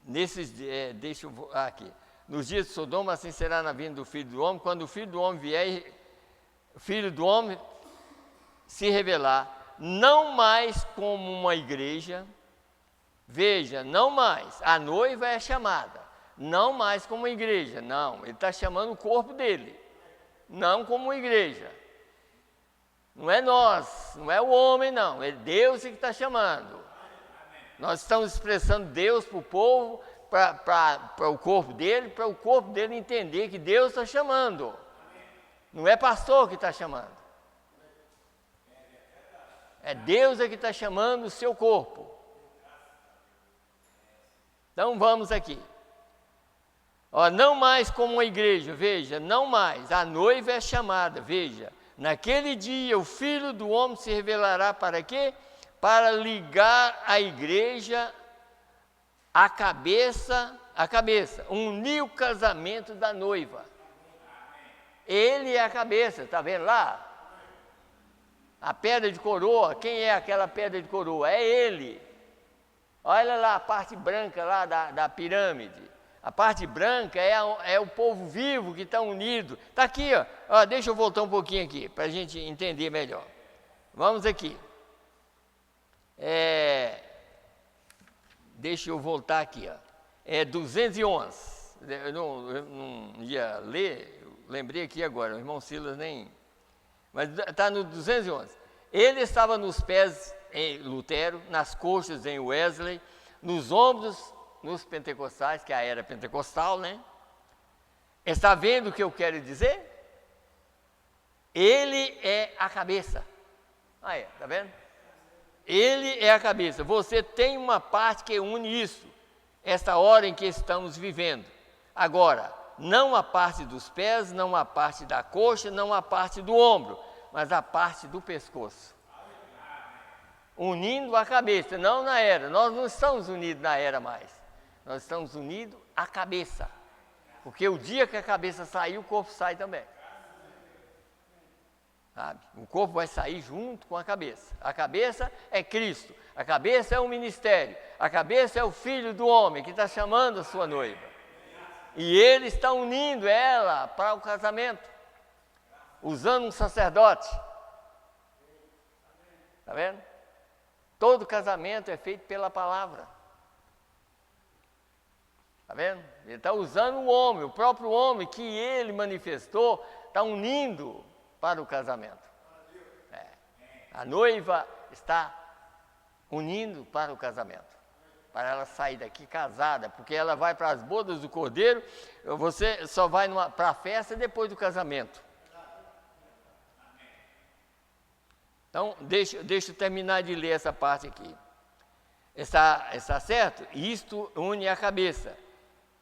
Deixa eu aqui. Nos dias de Sodoma, assim será na vinda do Filho do Homem. Quando o Filho do Homem vier, o Filho do Homem se revelar, não mais como uma igreja. Veja, não mais, a noiva é chamada, não mais como uma igreja, não, ele está chamando o corpo dele, não como uma igreja. Não é nós, não é o homem, não, é Deus que está chamando. Nós estamos expressando Deus para o povo, para o corpo dele entender que Deus está chamando. Não é pastor que está chamando. É Deus que está chamando o seu corpo. Então vamos aqui. Ó, não mais como uma igreja, veja, não mais. A noiva é chamada, veja. Naquele dia o Filho do Homem se revelará para quê? Para ligar a igreja à cabeça, unir o casamento da noiva. Ele é a cabeça, está vendo lá? A pedra de coroa, quem é aquela pedra de coroa? É ele. Olha lá a parte branca lá da pirâmide. A parte branca é o povo vivo que está unido. Está aqui, ó. Deixa eu voltar um pouquinho aqui, para a gente entender melhor. Vamos aqui. Deixa eu voltar aqui, ó. 211. Eu não ia ler, eu lembrei aqui agora, o irmão Silas nem... Mas está no 211. Ele estava nos pés em Lutero, nas coxas em Wesley, nos ombros nos pentecostais, que é a era pentecostal, né? Está vendo o que eu quero dizer? Ele é a cabeça. Aí, está vendo? Ele é a cabeça. Você tem uma parte que une isso, esta hora em que estamos vivendo. Agora, não a parte dos pés, não a parte da coxa, não a parte do ombro, mas a parte do pescoço. Unindo a cabeça, não na era. Nós não estamos unidos na era mais. Nós estamos unidos à cabeça. Porque o dia que a cabeça sair, o corpo sai também. Sabe? O corpo vai sair junto com a cabeça. A cabeça é Cristo. A cabeça é o ministério. A cabeça é o Filho do Homem que está chamando a sua noiva. E ele está unindo ela para o casamento. Usando um sacerdote. Está vendo? Todo casamento é feito pela palavra. Está vendo? Ele está usando o homem, o próprio homem que ele manifestou, está unindo para o casamento. A noiva está unindo para o casamento. Para ela sair daqui casada, porque ela vai para as bodas do Cordeiro, você só vai para a festa depois do casamento. Então, deixa eu terminar de ler essa parte aqui. Está certo? Isto une a cabeça.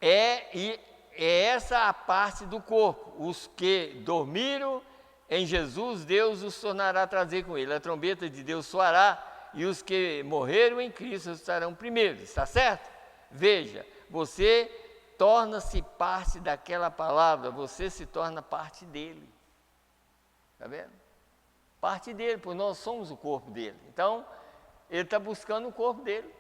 É essa a parte do corpo. Os que dormiram em Jesus, Deus os tornará a trazer com ele. A trombeta de Deus soará e os que morreram em Cristo estarão primeiros. Está certo? Veja, você torna-se parte daquela palavra, você se torna parte dele. Está vendo? Parte dele, porque nós somos o corpo dele. Então, ele está buscando o corpo dele.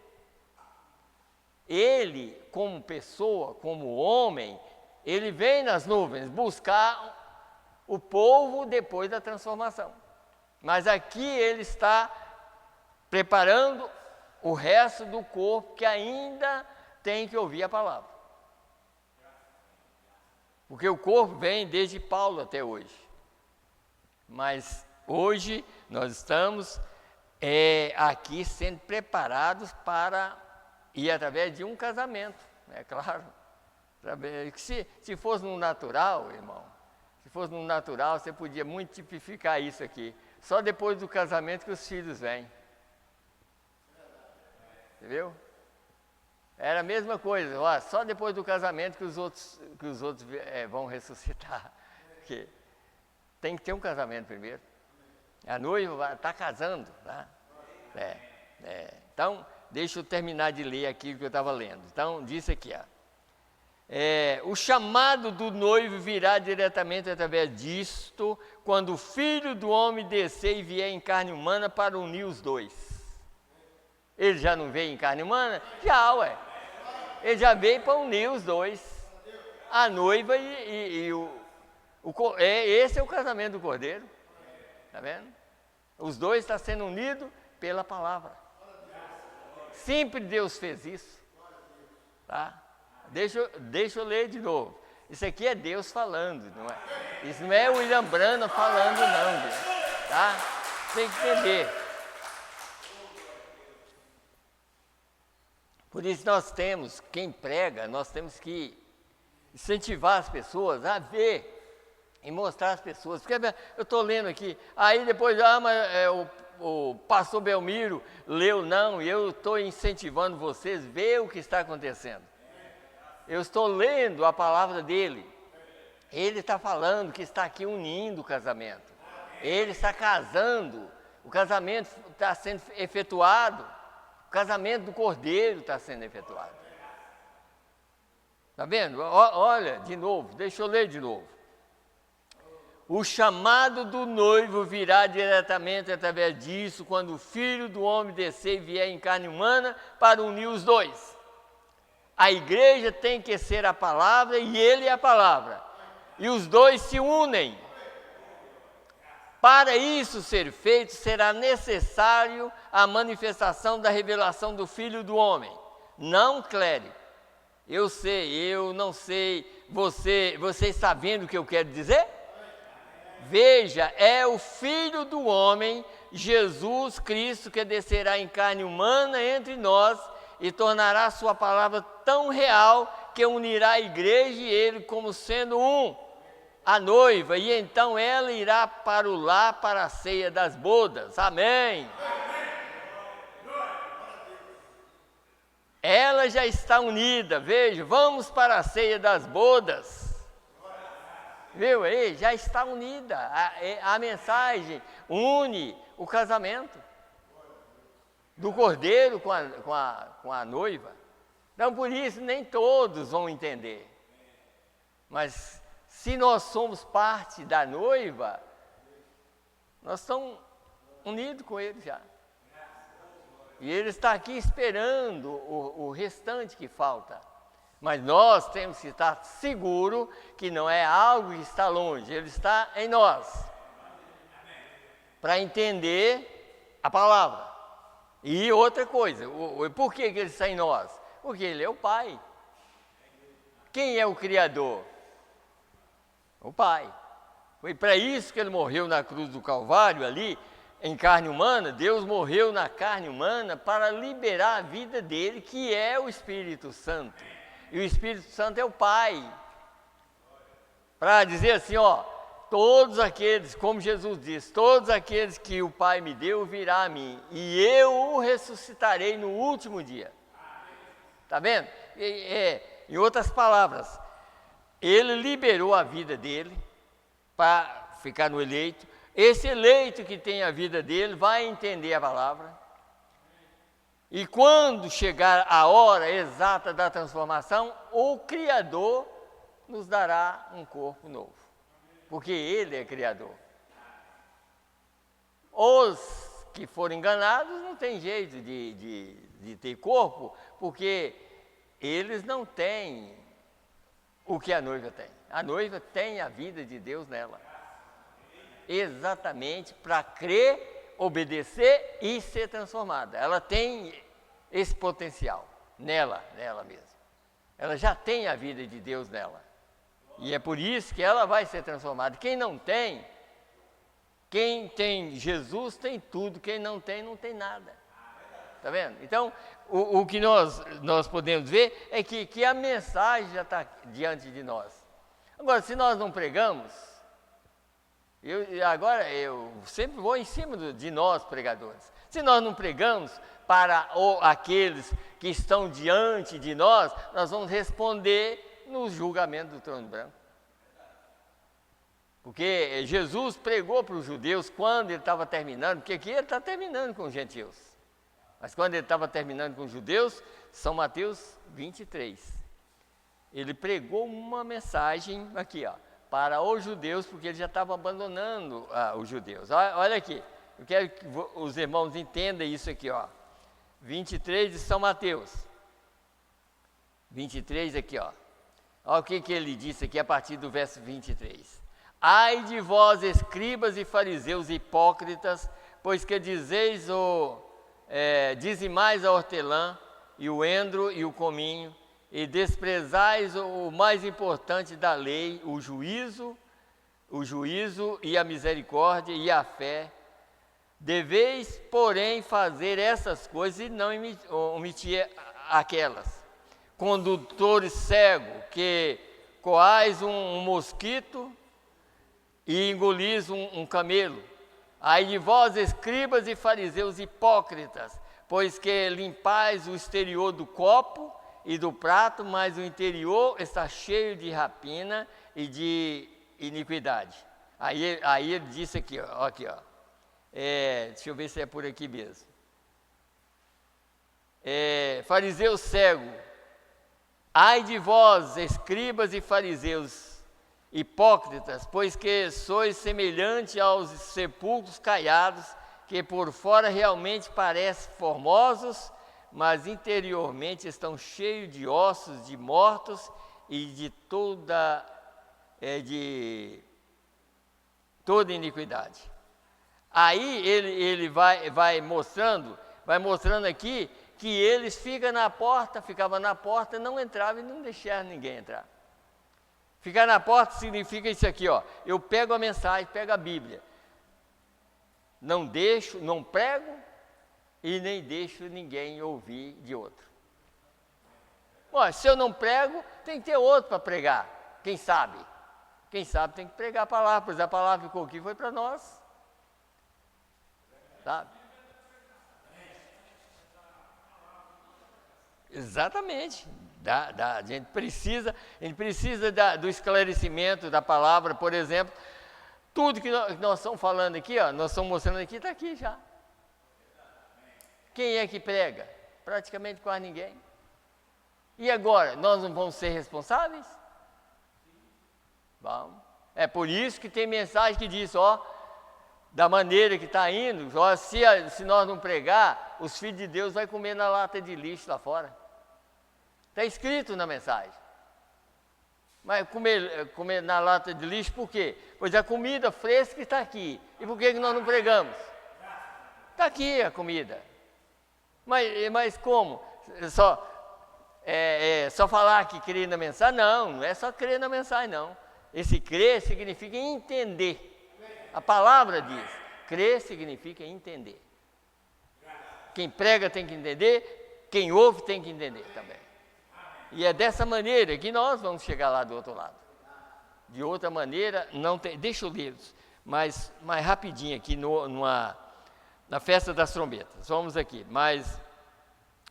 Ele, como pessoa, como homem, ele vem nas nuvens buscar o povo depois da transformação. Mas aqui ele está preparando o resto do corpo que ainda tem que ouvir a palavra. Porque o corpo vem desde Paulo até hoje. Mas hoje nós estamos aqui sendo preparados para ir através de um casamento, é claro. Se fosse no natural, irmão, se fosse no natural, você podia muito tipificar isso aqui. Só depois do casamento que os filhos vêm. Entendeu? Era a mesma coisa, ó, só depois do casamento que os outros vão ressuscitar. Porque tem que ter um casamento primeiro. A noiva está casando, tá? Então, deixa eu terminar de ler aqui o que eu estava lendo. Então, disse aqui, ó. O chamado do noivo virá diretamente através disto, quando o Filho do Homem descer e vier em carne humana para unir os dois. Ele já não veio em carne humana? Já, ué. Ele já veio para unir os dois. A noiva esse é o casamento do Cordeiro. Está vendo? Os dois estão sendo unidos pela palavra. Sempre Deus fez isso. Tá? Deixa eu ler de novo. Isso aqui é Deus falando, não é? Isso não é o William Branham falando, não. Deus, tá? Tem que entender. Por isso quem prega, nós temos que incentivar as pessoas a ver e mostrar às pessoas. Porque eu estou lendo aqui, aí depois, o pastor Belmiro leu, não, e eu estou incentivando vocês a ver o que está acontecendo. Eu estou lendo a palavra dele. Ele está falando que está aqui unindo o casamento. Ele está casando. O casamento está sendo efetuado. O casamento do Cordeiro está sendo efetuado. Está vendo? Olha, de novo, deixa eu ler de novo. O chamado do noivo virá diretamente através disso, quando o Filho do Homem descer e vier em carne humana para unir os dois. A igreja tem que ser a palavra e ele é a palavra. E os dois se unem. Para isso ser feito, será necessário a manifestação da revelação do Filho do Homem. Não clérigo. Eu sei, eu não sei. Você está vendo o que eu quero dizer? Veja, é o Filho do Homem, Jesus Cristo, que descerá em carne humana entre nós e tornará sua palavra tão real que unirá a igreja e ele como sendo um, a noiva, e então ela irá para o lar para a ceia das bodas. Amém. Ela já está unida, veja, vamos para a ceia das bodas. Viu aí? Já está unida. A mensagem une o casamento do Cordeiro com a noiva. Então, por isso, nem todos vão entender. Mas, se nós somos parte da noiva, nós estamos unidos com ele já. E ele está aqui esperando o restante que falta. Mas nós temos que estar seguros que não é algo que está longe, ele está em nós. Para entender a palavra. E outra coisa, por que ele está em nós? Porque ele é o Pai. Quem é o Criador? O Pai. Foi para isso que ele morreu na cruz do Calvário ali, em carne humana. Deus morreu na carne humana para liberar a vida dele, que é o Espírito Santo. E o Espírito Santo é o Pai. Para dizer assim, ó, todos aqueles, como Jesus disse, todos aqueles que o Pai me deu virá a mim, e eu o ressuscitarei no último dia. Está vendo? Em outras palavras, ele liberou a vida dele para ficar no eleito. Esse eleito que tem a vida dele vai entender a palavra. E quando chegar a hora exata da transformação, o Criador nos dará um corpo novo, porque Ele é Criador. Os que forem enganados não tem jeito de ter corpo, porque eles não têm o que a noiva tem. A noiva tem a vida de Deus nela, exatamente para crer, obedecer e ser transformada. Ela tem esse potencial nela mesma. Ela já tem a vida de Deus nela. E é por isso que ela vai ser transformada. Quem não tem, quem tem Jesus tem tudo, quem não tem nada. Está vendo? Então, o que nós podemos ver é que a mensagem já está diante de nós. Agora, se nós não pregamos, eu sempre vou em cima de nós, pregadores. Se nós não pregamos para aqueles que estão diante de nós vamos responder no julgamento do trono branco. Porque Jesus pregou para os judeus quando ele estava terminando, porque aqui ele está terminando com os gentios. Mas quando ele estava terminando com os judeus, São Mateus 23. Ele pregou uma mensagem aqui, ó, para os judeus, porque ele já estava abandonando os judeus. Olha aqui, eu quero que os irmãos entendam isso aqui, ó. 23 de São Mateus. 23 aqui, ó. Olha o que ele disse aqui a partir do verso 23. Ai de vós, escribas e fariseus hipócritas, pois que dizimais a hortelã, e o endro e o cominho, e desprezais o mais importante da lei, o juízo e a misericórdia e a fé. Deveis, porém, fazer essas coisas e não omitir aquelas. Condutores cegos, que coais um mosquito e engolis um camelo. Ai de vós, escribas e fariseus hipócritas, pois que limpais o exterior do copo e do prato, mas o interior está cheio de rapina e de iniquidade. Aí ele disse aqui, ó. Deixa eu ver se é por aqui mesmo. Fariseu cego, ai de vós, escribas e fariseus hipócritas, pois que sois semelhante aos sepulcros caiados, que por fora realmente parecem formosos, mas interiormente estão cheios de ossos de mortos e de toda iniquidade. Aí ele vai mostrando aqui que eles ficavam na porta, não entravam e não deixavam ninguém entrar. Ficar na porta significa isso aqui, ó. Eu pego a mensagem, pego a Bíblia. Não prego e nem deixo ninguém ouvir de outro. Bom, se eu não prego, tem que ter outro para pregar. Quem sabe? Quem sabe tem que pregar a palavra, pois a palavra que ficou aqui foi para nós. Sabe? Exatamente. A gente precisa do esclarecimento da palavra, por exemplo. Tudo que nós estamos falando aqui, ó, nós estamos mostrando aqui, está aqui já. Quem é que prega? Praticamente quase ninguém. E agora, nós não vamos ser responsáveis? Vamos. É por isso que tem mensagem que diz, ó, da maneira que está indo, ó, se nós não pregar, os filhos de Deus vão comer na lata de lixo lá fora. Está escrito na mensagem. Mas comer na lata de lixo por quê? Pois a comida fresca está aqui. E por que nós não pregamos? Está aqui a comida. Mas como? Só falar que crer na mensagem? Não é só crer na mensagem, não. Esse crer significa entender. A palavra diz, crer significa entender. Quem prega tem que entender, quem ouve tem que entender também. E é dessa maneira que nós vamos chegar lá do outro lado. De outra maneira, não tem. Deixa eu ler mais rapidinho aqui na festa das trombetas. Vamos aqui, mais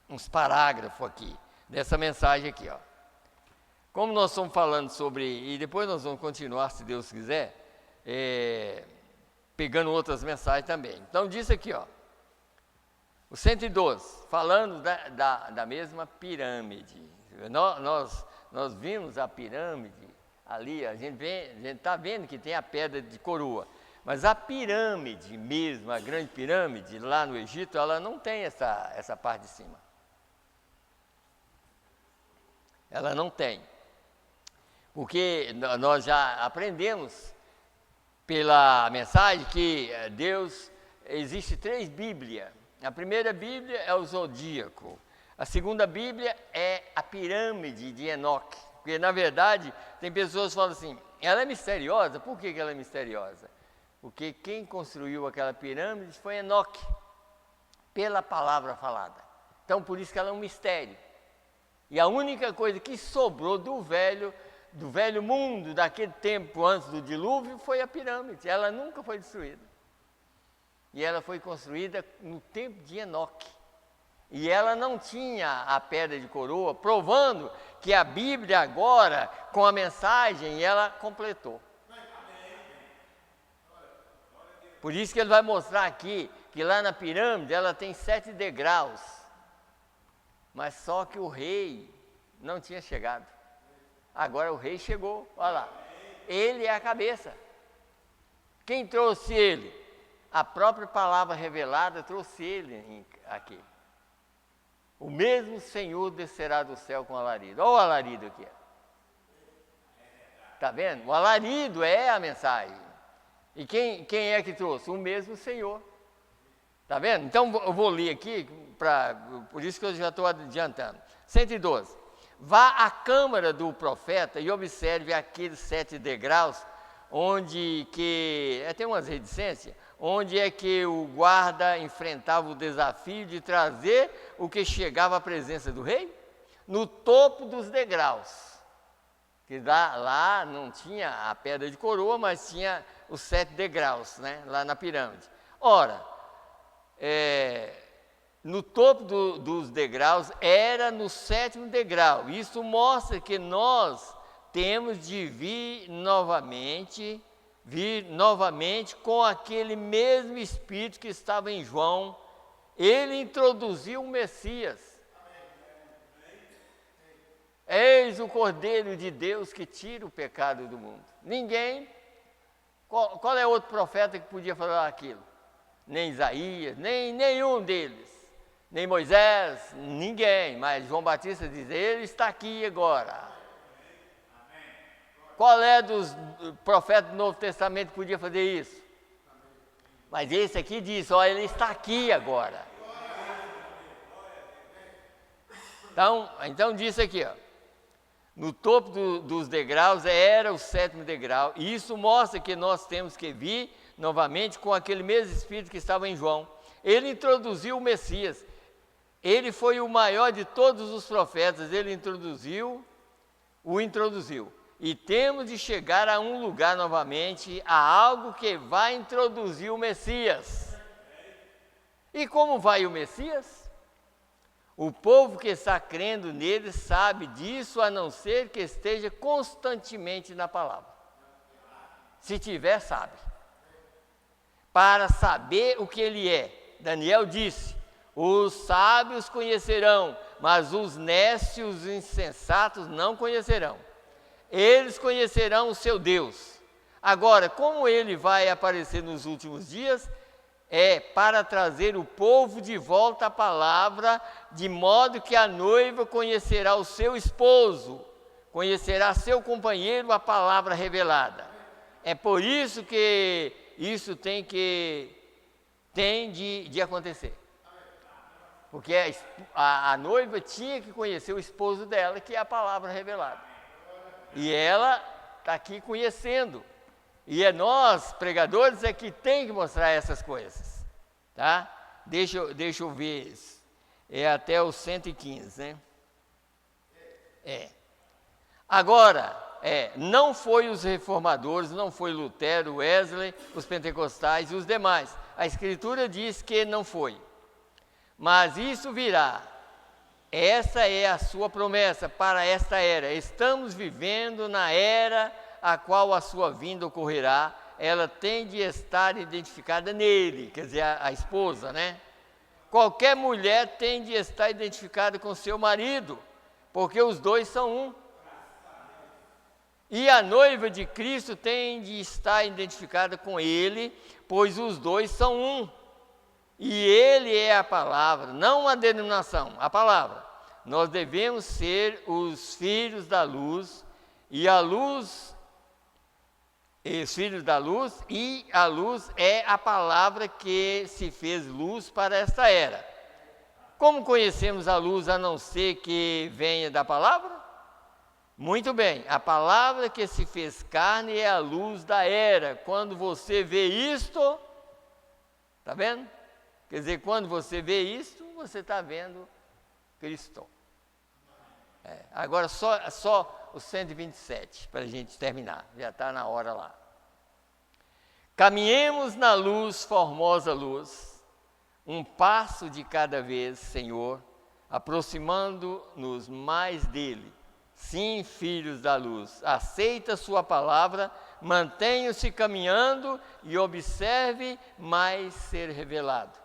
uns parágrafos aqui, dessa mensagem aqui, ó. Como nós estamos falando sobre, e depois nós vamos continuar, se Deus quiser, pegando outras mensagens também. Então diz aqui, ó. O 112, falando da mesma pirâmide. Nós vimos a pirâmide ali, a gente está vendo que tem a pedra de coroa. Mas a pirâmide mesmo, a grande pirâmide lá no Egito, ela não tem essa parte de cima. Ela não tem. Porque nós já aprendemos pela mensagem que existe 3 Bíblias. A primeira Bíblia é o Zodíaco. A segunda Bíblia é a pirâmide de Enoque. Porque, na verdade, tem pessoas que falam assim, ela é misteriosa. Por que ela é misteriosa? Porque quem construiu aquela pirâmide foi Enoque, pela palavra falada. Então, por isso que ela é um mistério. E a única coisa que sobrou do velho mundo, daquele tempo antes do dilúvio, foi a pirâmide. Ela nunca foi destruída. E ela foi construída no tempo de Enoque. E ela não tinha a pedra de coroa, provando que a Bíblia agora, com a mensagem, ela completou. Por isso que ele vai mostrar aqui, que lá na pirâmide ela tem 7 degraus. Mas só que o rei não tinha chegado. Agora o rei chegou, olha lá. Ele é a cabeça. Quem trouxe ele? A própria palavra revelada trouxe ele aqui. O mesmo Senhor descerá do céu com alarido. Olha o alarido aqui. Está vendo? O alarido é a mensagem. E quem é que trouxe? O mesmo Senhor. Está vendo? Então eu vou ler aqui, por isso que eu já estou adiantando. 112. Vá à câmara do profeta e observe aqueles 7 degraus, onde que... tem umas reticências, onde é que o guarda enfrentava o desafio de trazer o que chegava à presença do rei? No topo dos degraus. Que lá não tinha a pedra de coroa, mas tinha os 7 degraus, né, lá na pirâmide. Ora, no topo dos degraus era no 7º degrau. Isso mostra que nós temos de vir novamente com aquele mesmo Espírito que estava em João. Ele introduziu o Messias. Eis o Cordeiro de Deus que tira o pecado do mundo. Ninguém, qual é outro profeta que podia falar aquilo? Nem Isaías, nem nenhum deles. Nem Moisés, ninguém. Mas João Batista diz, ele está aqui agora. Qual é dos profetas do Novo Testamento que podia fazer isso? Mas esse aqui diz, ele está aqui agora. Então diz aqui, no topo dos degraus era o 7º degrau, e isso mostra que nós temos que vir novamente com aquele mesmo Espírito que estava em João. Ele introduziu o Messias, ele foi o maior de todos os profetas, ele o introduziu. E temos de chegar a um lugar novamente, a algo que vai introduzir o Messias. E como vai o Messias? O povo que está crendo nele sabe disso, a não ser que esteja constantemente na palavra. Se tiver, sabe. Para saber o que ele é, Daniel disse, os sábios conhecerão, mas os nécios e insensatos não conhecerão. Eles conhecerão o seu Deus. Agora, como ele vai aparecer nos últimos dias? É para trazer o povo de volta à palavra, de modo que a noiva conhecerá o seu esposo, conhecerá seu companheiro, a palavra revelada. É por isso que isso tem de acontecer. Porque a noiva tinha que conhecer o esposo dela, que é a palavra revelada. E ela está aqui conhecendo. E é nós, pregadores, que tem que mostrar essas coisas. Tá? Deixa eu ver. É até o 115, né? Agora, não foi os reformadores, não foi Lutero, Wesley, os pentecostais e os demais. A Escritura diz que não foi. Mas isso virá. Essa é a sua promessa para esta era. Estamos vivendo na era a qual a sua vinda ocorrerá. Ela tem de estar identificada nele, quer dizer, a esposa, né? qualquer mulher tem de estar identificada com seu marido, porque os dois são um. E a noiva de Cristo tem de estar identificada com ele, pois os dois são um. E ele é a palavra, não a denominação, a palavra. Nós devemos ser os filhos da luz, e a luz, os filhos da luz, e a luz é a palavra que se fez luz para esta era. Como conhecemos a luz a não ser que venha da palavra? Muito bem, a palavra que se fez carne é a luz da era. Quando você vê isto, está vendo? Quer dizer, quando você vê isto, você está vendo Cristo. Agora só o 127, para a gente terminar, já está na hora lá. Caminhemos na luz, formosa luz, um passo de cada vez, Senhor, aproximando-nos mais dele. Sim, filhos da luz, aceita sua palavra, mantenha-se caminhando e observe mais ser revelado.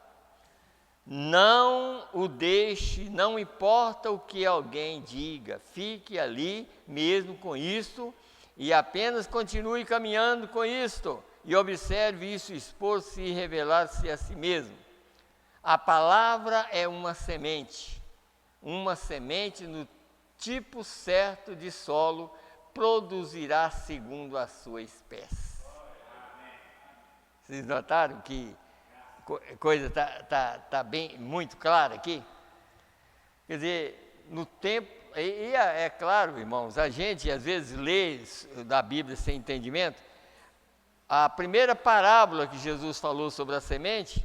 Não o deixe, não importa o que alguém diga, fique ali mesmo com isto e apenas continue caminhando com isto e observe isso expor-se e revelar-se a si mesmo. A palavra é uma semente no tipo certo de solo, produzirá segundo a sua espécie. Vocês notaram que coisa tá bem, muito clara aqui? Quer dizer, no tempo, é claro, irmãos, a gente às vezes lê da Bíblia sem entendimento. A primeira parábola que Jesus falou sobre a semente,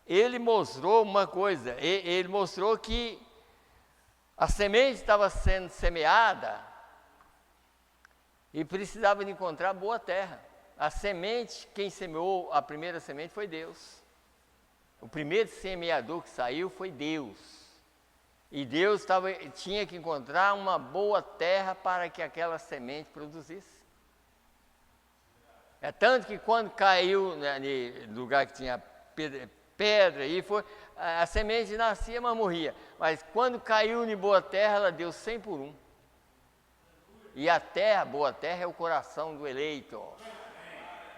ele mostrou uma coisa, ele mostrou que a semente estava sendo semeada e precisava de encontrar boa terra. A semente, quem semeou a primeira semente foi Deus. O primeiro semeador que saiu foi Deus. E Deus tinha que encontrar uma boa terra para que aquela semente produzisse. É tanto que quando caiu no lugar que tinha pedra, a semente nascia, mas morria. Mas quando caiu em boa terra, ela deu 100 por 1. E a terra, boa terra, é o coração do eleito.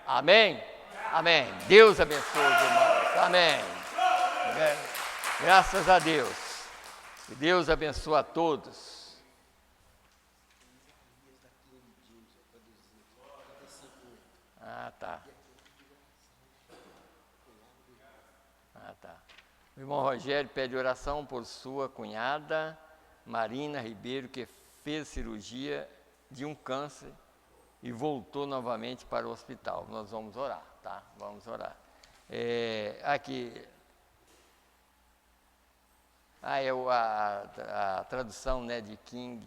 Amém? Amém. Deus abençoe os irmãos. Amém. Graças a Deus. Que Deus abençoe a todos. Tá. O irmão Rogério pede oração por sua cunhada, Marina Ribeiro, que fez cirurgia de um câncer e voltou novamente para o hospital. Nós vamos orar, tá? Vamos orar. Aqui. A tradução, né, de King,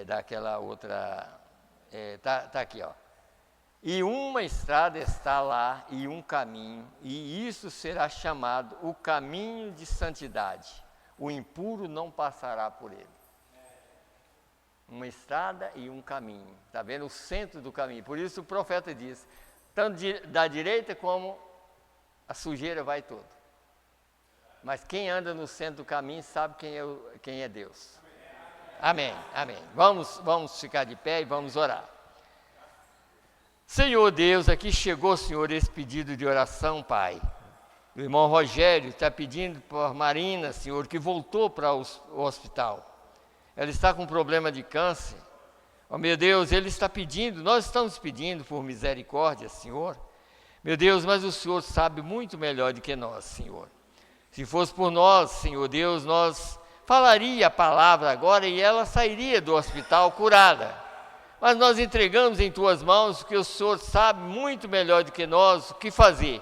daquela outra. Tá aqui, ó. E uma estrada está lá e um caminho, e isso será chamado o caminho de santidade. O impuro não passará por ele. Uma estrada e um caminho. Está vendo? O centro do caminho. Por isso o profeta diz, tanto da direita como a sujeira vai toda. Mas quem anda no centro do caminho sabe quem é Deus. Amém, amém. Vamos ficar de pé e vamos orar. Senhor Deus, aqui chegou, Senhor, esse pedido de oração, Pai. O irmão Rogério está pedindo por Marina, Senhor, que voltou para o hospital. Ela está com problema de câncer. Oh, meu Deus, ele está pedindo, nós estamos pedindo por misericórdia, Senhor. Meu Deus, mas o Senhor sabe muito melhor do que nós, Senhor. Se fosse por nós, Senhor Deus, nós falaria a palavra agora e ela sairia do hospital curada. Mas nós entregamos em tuas mãos, porque o Senhor sabe muito melhor do que nós o que fazer.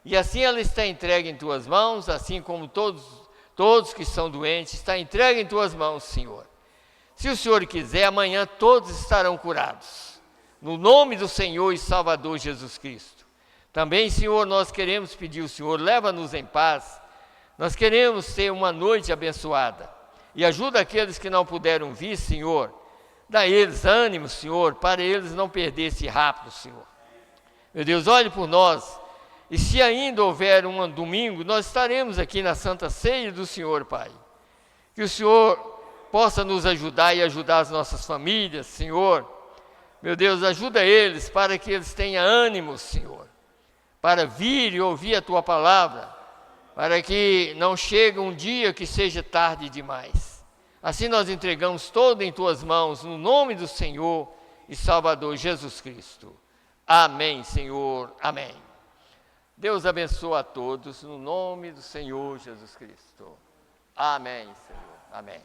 E assim ela está entregue em tuas mãos, assim como todos que são doentes, está entregue em tuas mãos, Senhor. Se o Senhor quiser, amanhã todos estarão curados. No nome do Senhor e Salvador Jesus Cristo. Também, Senhor, nós queremos pedir ao Senhor, leva-nos em paz. Nós queremos ter uma noite abençoada. E ajuda aqueles que não puderam vir, Senhor. Dá a eles ânimo, Senhor, para eles não perderem esse rápido, Senhor. Meu Deus, olhe por nós E se ainda houver um domingo, nós estaremos aqui na Santa Ceia do Senhor, Pai. Que o Senhor possa nos ajudar e ajudar as nossas famílias, Senhor. Meu Deus, ajuda eles para que eles tenham ânimo, Senhor, para vir e ouvir a Tua palavra, para que não chegue um dia que seja tarde demais. Assim nós entregamos todo em Tuas mãos, no nome do Senhor e Salvador Jesus Cristo. Amém, Senhor. Amém. Deus abençoe a todos, no nome do Senhor Jesus Cristo. Amém, Senhor. Amém.